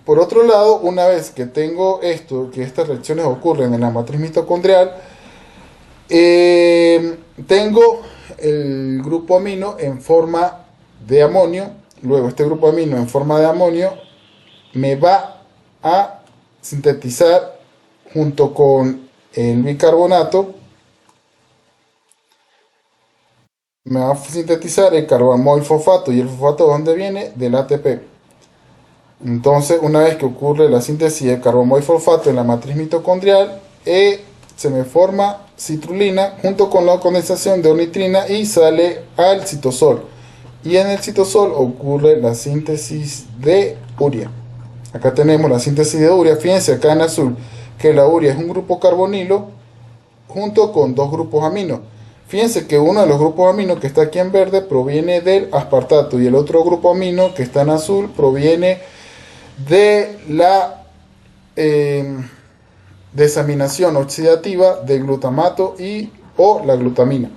Por otro lado, una vez que tengo esto, que estas reacciones ocurren en la matriz mitocondrial, tengo el grupo amino en forma de amonio. Luego este grupo amino en forma de amonio me va a sintetizar junto con el bicarbonato, me va a sintetizar el carbamoil fosfato. ¿Y el fosfato de dónde viene? Del ATP. Entonces, una vez que ocurre la síntesis de carbamoil fosfato en la matriz mitocondrial, se me forma citrulina junto con la condensación de ornitrina y sale al citosol. Y en el citosol ocurre la síntesis de urea. Acá tenemos la síntesis de urea. Fíjense acá en azul que la urea es un grupo carbonilo junto con dos grupos aminos. Fíjense que uno de los grupos aminos que está aquí en verde proviene del aspartato y el otro grupo amino que está en azul proviene de la desaminación oxidativa del glutamato o la glutamina.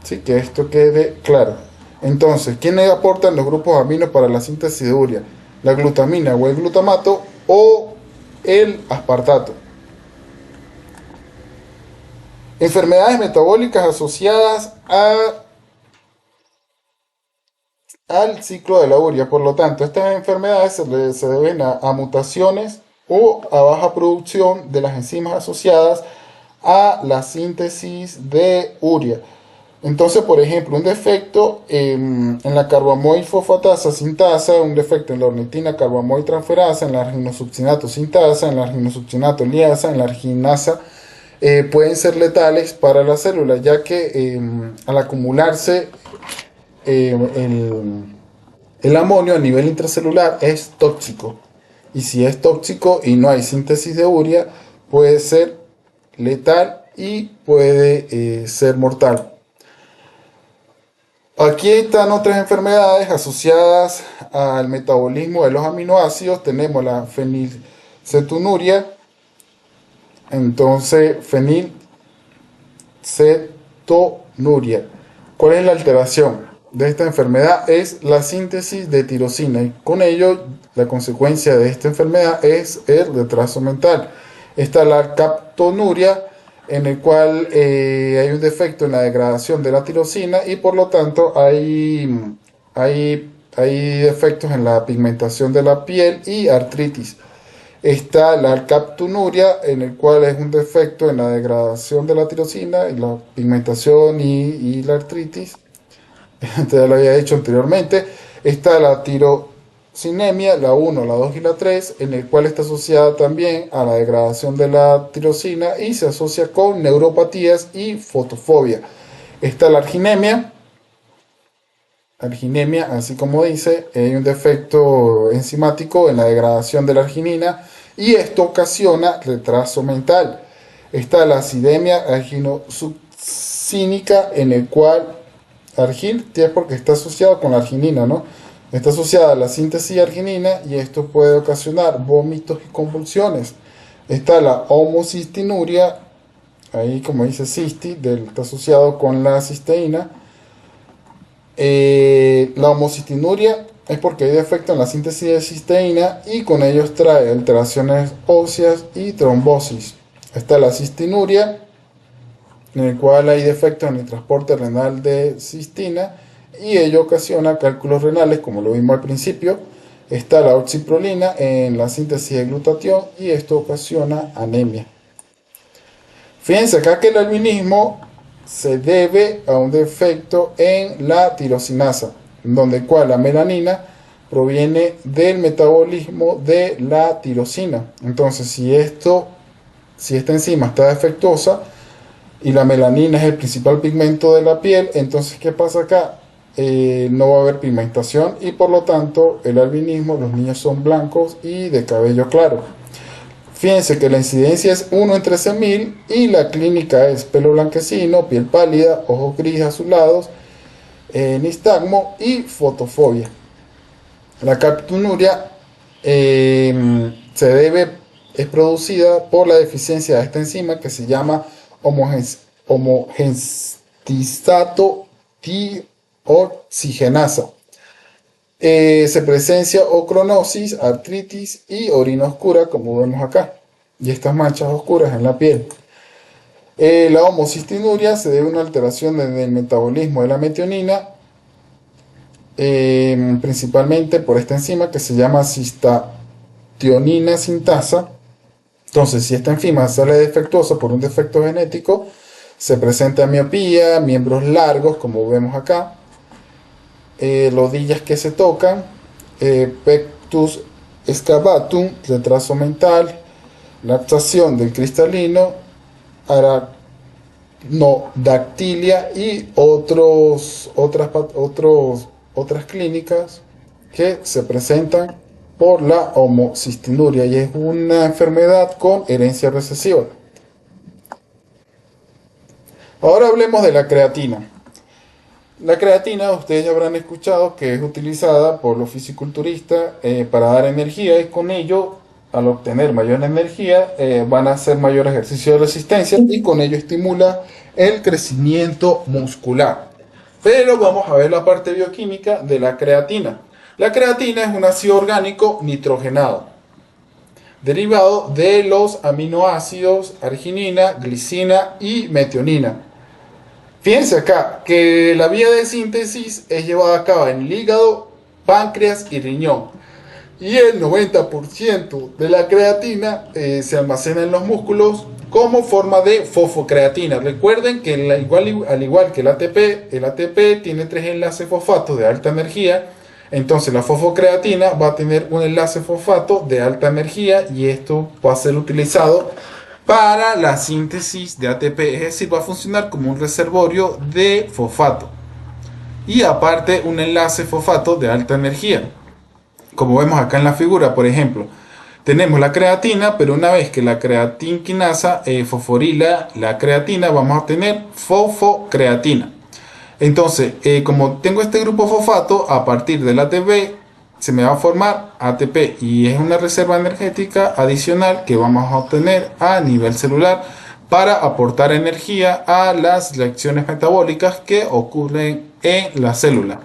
¿Sí? Que esto quede claro. Entonces, ¿quiénes aportan los grupos aminos para la síntesis de urea? La glutamina o el glutamato o el aspartato. Enfermedades metabólicas asociadas al ciclo de la urea. Por lo tanto, estas enfermedades se deben a mutaciones o a baja producción de las enzimas asociadas a la síntesis de urea. Entonces, por ejemplo, un defecto en la carbamoil fosfatasa sintasa, un defecto en la ornitina carbamoil transferasa, en la arginosuccinato sintasa, en la arginosuccinato liasa, en la arginasa, pueden ser letales para la célula, ya que al acumularse el amonio a nivel intracelular es tóxico. Y si es tóxico y no hay síntesis de urea, puede ser letal y puede ser mortal. Aquí están otras enfermedades asociadas al metabolismo de los aminoácidos. Tenemos la fenilcetonuria. Entonces, fenilcetonuria. ¿Cuál es la alteración de esta enfermedad? Es la síntesis de tirosina. Y con ello, la consecuencia de esta enfermedad es el retraso mental. Está la captonuria, en el cual hay un defecto en la degradación de la tirosina y por lo tanto hay defectos en la pigmentación de la piel y artritis. Está la alcaptonuria, en el cual es un defecto en la degradación de la tirosina y la pigmentación y la artritis. Ya lo había dicho anteriormente. Está la tirosinemia, la 1, la 2 y la 3, en el cual está asociada también a la degradación de la tirosina y se asocia con neuropatías y fotofobia. Está la arginemia, así como dice, hay un defecto enzimático en la degradación de la arginina y esto ocasiona retraso mental. Está la acidemia arginosuccínica, en el cual argil es porque está asociado con la arginina, ¿no? Está asociada a la síntesis de arginina y esto puede ocasionar vómitos y convulsiones. Está la homocistinuria, ahí como dice cisti, está asociado con la cisteína. La homocistinuria es porque hay defecto en la síntesis de cisteína y con ellos trae alteraciones óseas y trombosis. Está la cistinuria, en el cual hay defectos en el transporte renal de cistina y ello ocasiona cálculos renales, como lo vimos al principio. Está la oxiprolina en la síntesis de glutatión y esto ocasiona anemia. Fíjense acá que el albinismo se debe a un defecto en la tirosinasa, donde cual la melanina proviene del metabolismo de la tirosina. Entonces, si esta enzima está defectuosa y la melanina es el principal pigmento de la piel, entonces ¿qué pasa acá? No va a haber pigmentación y por lo tanto el albinismo, los niños son blancos y de cabello claro. Fíjense que la incidencia es 1 en 13.000 y la clínica es pelo blanquecino, piel pálida, ojos gris azulados, nistagmo y fotofobia. La captonuria es producida por la deficiencia de esta enzima que se llama homogestizato dioxigenasa. Se presencia ocronosis, artritis y orina oscura, como vemos acá, y estas manchas oscuras en la piel. La homocistinuria se debe a una alteración en el metabolismo de la metionina, principalmente por esta enzima que se llama cistationina sintasa. Entonces, si esta enzima sale defectuosa por un defecto genético, se presenta miopía, miembros largos, como vemos acá, rodillas que se tocan, pectus excavatum, retraso mental, laxación del cristalino, aracnodactilia y otras clínicas que se presentan por la homocistinuria y es una enfermedad con herencia recesiva. Ahora hablemos de la creatina. La creatina, ustedes ya habrán escuchado que es utilizada por los fisiculturistas para dar energía y con ello, al obtener mayor energía, van a hacer mayor ejercicio de resistencia y con ello estimula el crecimiento muscular. Pero vamos a ver la parte bioquímica de la creatina. La creatina es un ácido orgánico nitrogenado, derivado de los aminoácidos arginina, glicina y metionina. Fíjense acá que la vía de síntesis es llevada a cabo en el hígado, páncreas y riñón. Y el 90% de la creatina se almacena en los músculos como forma de fosfocreatina. Recuerden que al igual que el ATP tiene 3 enlaces fosfatos de alta energía. Entonces la fosfocreatina va a tener un enlace fosfato de alta energía y esto va a ser utilizado para la síntesis de ATP, es decir, va a funcionar como un reservorio de fosfato y aparte un enlace fosfato de alta energía. Como vemos acá en la figura, por ejemplo, tenemos la creatina, pero una vez que la creatinquinasa fosforila la creatina, vamos a tener fosfocreatina. Entonces, como tengo este grupo fosfato, a partir del ATP se me va a formar ATP y es una reserva energética adicional que vamos a obtener a nivel celular para aportar energía a las reacciones metabólicas que ocurren en la célula.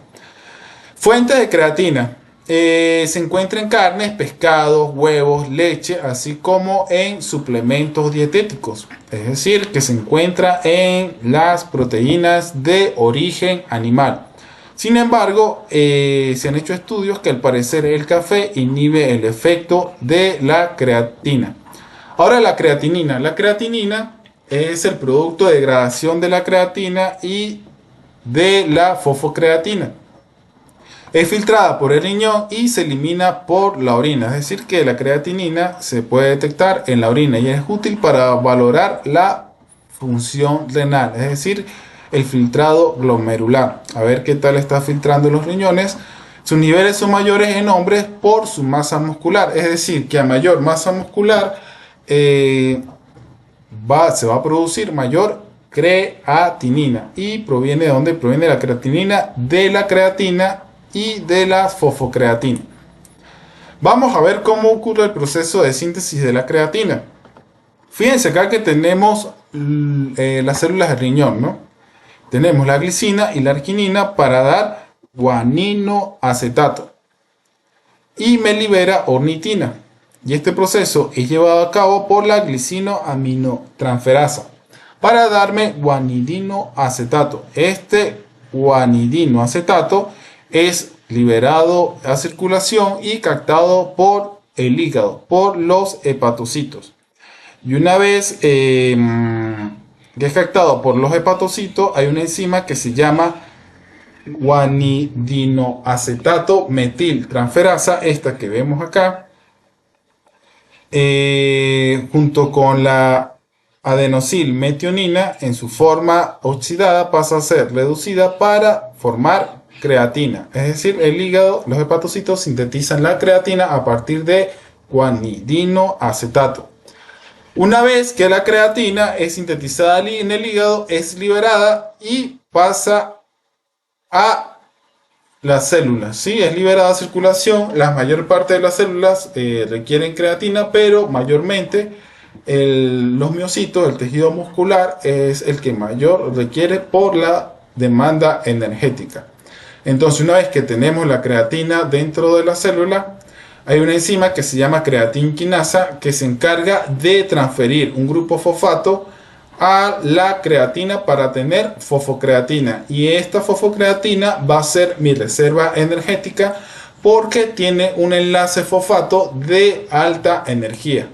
Fuente de creatina. Se encuentra en carnes, pescados, huevos, leche, así como en suplementos dietéticos. Es decir, que se encuentra en las proteínas de origen animal. Sin embargo, se han hecho estudios que al parecer el café inhibe el efecto de la creatina. Ahora la creatinina. La creatinina es el producto de degradación de la creatina y de la fosfocreatina. Es filtrada por el riñón y se elimina por la orina. Es decir, que la creatinina se puede detectar en la orina y es útil para valorar la función renal. Es decir, el filtrado glomerular, a ver qué tal está filtrando los riñones. Sus niveles son mayores en hombres por su masa muscular, es decir, que a mayor masa muscular se va a producir mayor creatinina. ¿Y proviene de dónde? Proviene la creatinina de la creatina y de la fosfocreatina. Vamos a ver cómo ocurre el proceso de síntesis de la creatina. Fíjense acá que tenemos las células del riñón, ¿no? Tenemos la glicina y la arginina para dar guaninoacetato y me libera ornitina. Y este proceso es llevado a cabo por la glicinoaminotransferasa para darme guanidinoacetato. Este guanidinoacetato es liberado a circulación y captado por el hígado, por los hepatocitos. Y una vez que es captado por los hepatocitos, hay una enzima que se llama guanidinoacetato metiltransferasa, esta que vemos acá, junto con la adenosilmetionina en su forma oxidada pasa a ser reducida para formar creatina. Es decir, el hígado, los hepatocitos sintetizan la creatina a partir de guanidinoacetato. Una vez que la creatina es sintetizada en el hígado, es liberada y pasa a las células, ¿sí? Es liberada a circulación. La mayor parte de las células requieren creatina, pero mayormente los miocitos, el tejido muscular, es el que mayor requiere por la demanda energética. Entonces, una vez que tenemos la creatina dentro de la célula, hay una enzima que se llama creatinquinasa que se encarga de transferir un grupo fosfato a la creatina para tener fosfocreatina, y esta fosfocreatina va a ser mi reserva energética porque tiene un enlace fosfato de alta energía.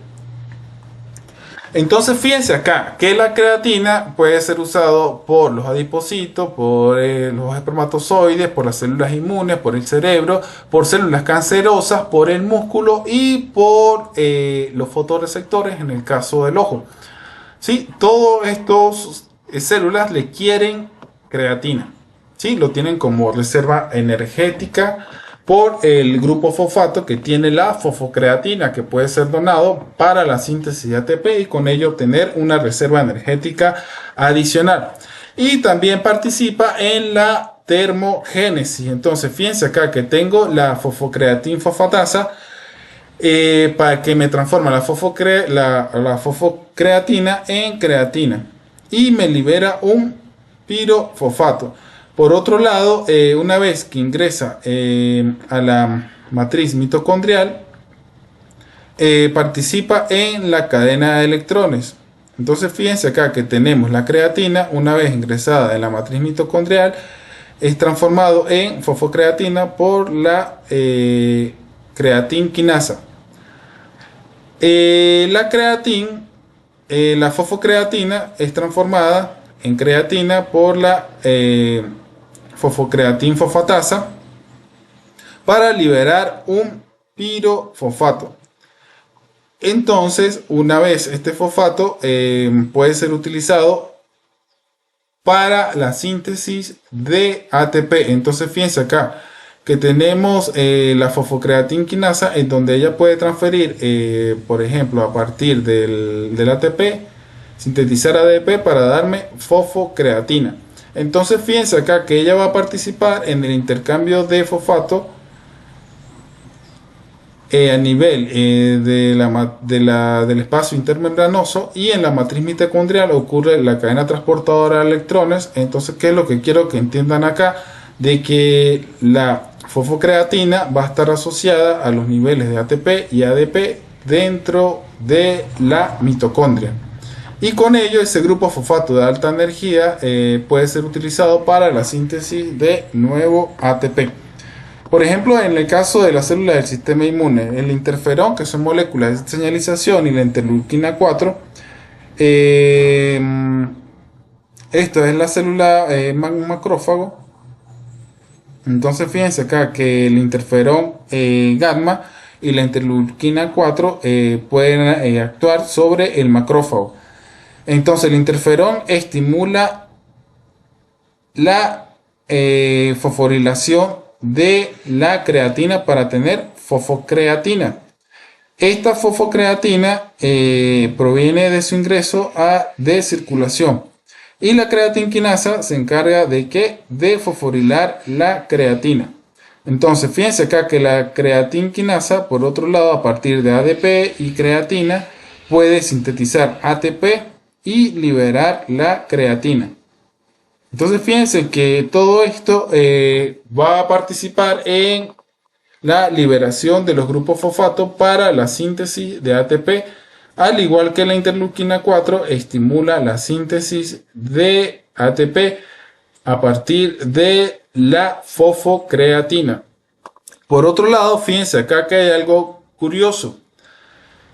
Entonces fíjense acá que la creatina puede ser usado por los adipocitos, por los espermatozoides, por las células inmunes, por el cerebro, por células cancerosas, por el músculo y por los fotorreceptores en el caso del ojo. ¿Sí? Todos estos células le quieren creatina, ¿sí? Lo tienen como reserva energética por el grupo fosfato que tiene la fosfocreatina, que puede ser donado para la síntesis de ATP y con ello obtener una reserva energética adicional. Y también participa en la termogénesis. Entonces, fíjense acá que tengo la fosfocreatina fosfatasa, para que me transforma la fosfocreatina en creatina y me libera un pirofosfato. Por otro lado, una vez que ingresa a la matriz mitocondrial, participa en la cadena de electrones. Entonces fíjense acá que tenemos la creatina, una vez ingresada en la matriz mitocondrial, es transformado en fosfocreatina por la creatinquinasa. La fosfocreatina es transformada en creatina por la fosfocreatin fosfatasa para liberar un pirofosfato. Entonces, una vez este fosfato puede ser utilizado para la síntesis de ATP. Entonces, fíjense acá que tenemos la fosfocreatinquinasa, en donde ella puede transferir, por ejemplo, a partir del ATP, sintetizar ADP para darme fosfocreatina. Entonces fíjense acá que ella va a participar en el intercambio de fosfato a nivel del espacio intermembranoso, y en la matriz mitocondrial ocurre la cadena transportadora de electrones. Entonces, ¿qué es lo que quiero que entiendan acá? De que la fosfocreatina va a estar asociada a los niveles de ATP y ADP dentro de la mitocondria. Y con ello ese grupo fosfato de alta energía puede ser utilizado para la síntesis de nuevo ATP. Por ejemplo, en el caso de las células del sistema inmune, el interferón, que son moléculas de señalización, y la interleuquina 4, esto es la célula macrófago. Entonces fíjense acá que el interferón gamma y la interleuquina 4 pueden actuar sobre el macrófago. Entonces el interferón estimula la fosforilación de la creatina para tener fosfocreatina. Esta fosfocreatina proviene de su ingreso de circulación, y la creatinquinasa se encarga de fosforilar la creatina. Entonces fíjense acá que la creatinquinasa, por otro lado, a partir de ADP y creatina, puede sintetizar ATP y liberar la creatina. Entonces fíjense que todo esto va a participar en la liberación de los grupos fosfato para la síntesis de ATP, al igual que la interleuquina 4 estimula la síntesis de ATP a partir de la fosfocreatina. Por otro lado, fíjense acá que hay algo curioso.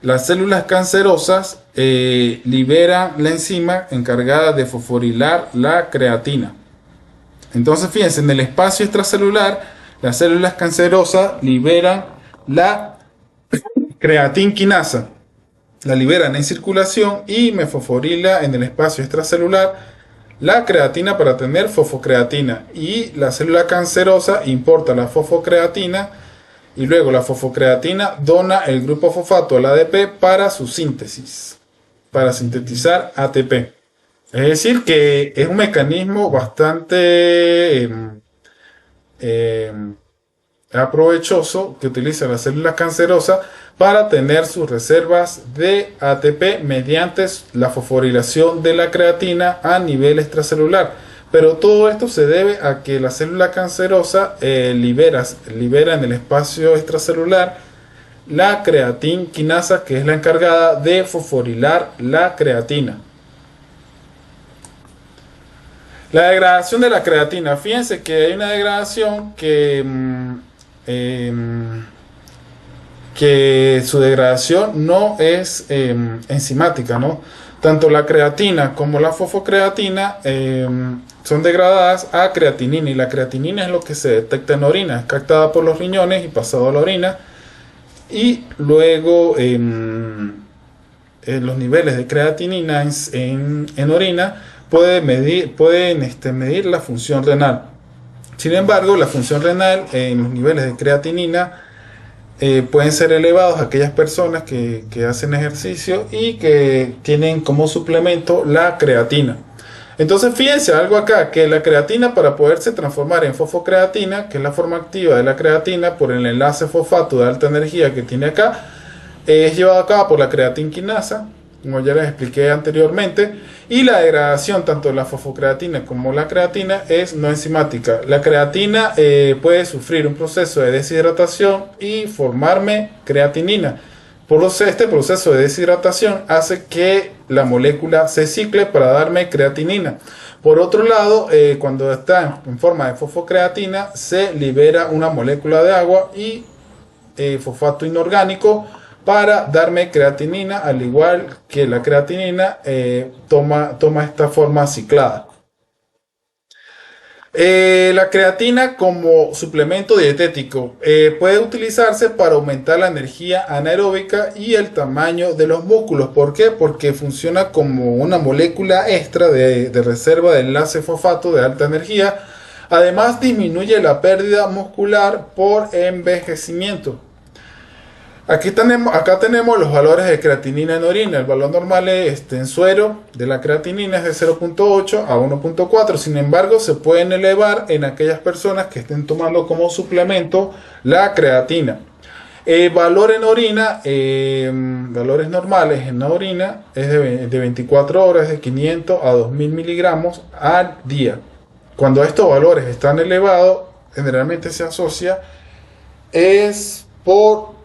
Las células cancerosas libera la enzima encargada de fosforilar la creatina. Entonces, fíjense, en el espacio extracelular, las células cancerosas liberan la creatinquinasa, la liberan en circulación y me fosforila en el espacio extracelular la creatina para tener fosfocreatina, y la célula cancerosa importa la fosfocreatina y luego la fosfocreatina dona el grupo fosfato al ADP para su síntesis, para sintetizar ATP. Es decir, que es un mecanismo bastante provechoso que utiliza la célula cancerosa para tener sus reservas de ATP mediante la fosforilación de la creatina a nivel extracelular. Pero todo esto se debe a que la célula cancerosa libera en el espacio extracelular la creatinquinasa, que es la encargada de fosforilar la creatina. La degradación de la creatina. Fíjense que hay una degradación que su degradación no es enzimática, ¿no? Tanto la creatina como la fosfocreatina son degradadas a creatinina, y la creatinina es lo que se detecta en orina, es captada por los riñones y pasado a la orina, y luego los niveles de creatinina en orina pueden medir la función renal. Sin embargo, la función renal en los niveles de creatinina pueden ser elevados a aquellas personas que hacen ejercicio y que tienen como suplemento la creatina. Entonces, fíjense algo acá, que la creatina, para poderse transformar en fosfocreatina, que es la forma activa de la creatina por el enlace fosfato de alta energía que tiene acá, es llevado a cabo por la creatinquinasa, como ya les expliqué anteriormente, y la degradación tanto de la fosfocreatina como la creatina es no enzimática. La creatina puede sufrir un proceso de deshidratación y formarme creatinina. Este proceso de deshidratación hace que la molécula se cicle para darme creatinina. Por otro lado, cuando está en forma de fosfocreatina, se libera una molécula de agua y fosfato inorgánico para darme creatinina, al igual que la creatinina toma esta forma ciclada. La creatina como suplemento dietético puede utilizarse para aumentar la energía anaeróbica y el tamaño de los músculos. ¿Por qué? Porque funciona como una molécula extra de reserva de enlace fosfato de alta energía. Además, disminuye la pérdida muscular por envejecimiento. Acá tenemos los valores de creatinina en orina. El valor normal en suero de la creatinina es de 0.8 a 1.4. Sin embargo, se pueden elevar en aquellas personas que estén tomando como suplemento la creatina. Valor en orina, valores normales en la orina es de 24 horas, de 500 a 2000 miligramos al día. Cuando estos valores están elevados, generalmente se asocia por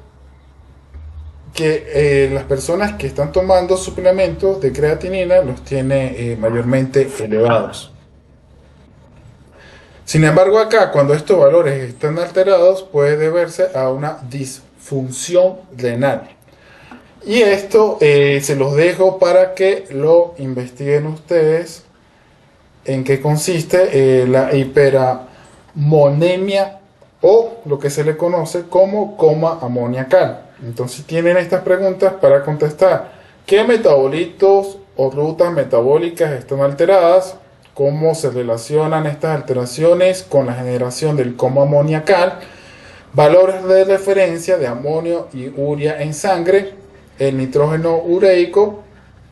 que las personas que están tomando suplementos de creatinina los tiene mayormente elevados. Sin embargo, acá, cuando estos valores están alterados, puede deberse a una disfunción renal. Y esto se los dejo para que lo investiguen ustedes, en qué consiste la hiperamonemia, o lo que se le conoce como coma amoniacal. Entonces tienen estas preguntas para contestar: ¿qué metabolitos o rutas metabólicas están alteradas? ¿Cómo se relacionan estas alteraciones con la generación del coma amoniacal? Valores de referencia de amonio y urea en sangre. El nitrógeno ureico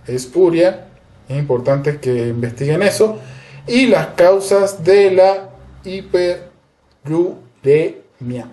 es urea, es importante que investiguen eso. Y las causas de la hiperuremia.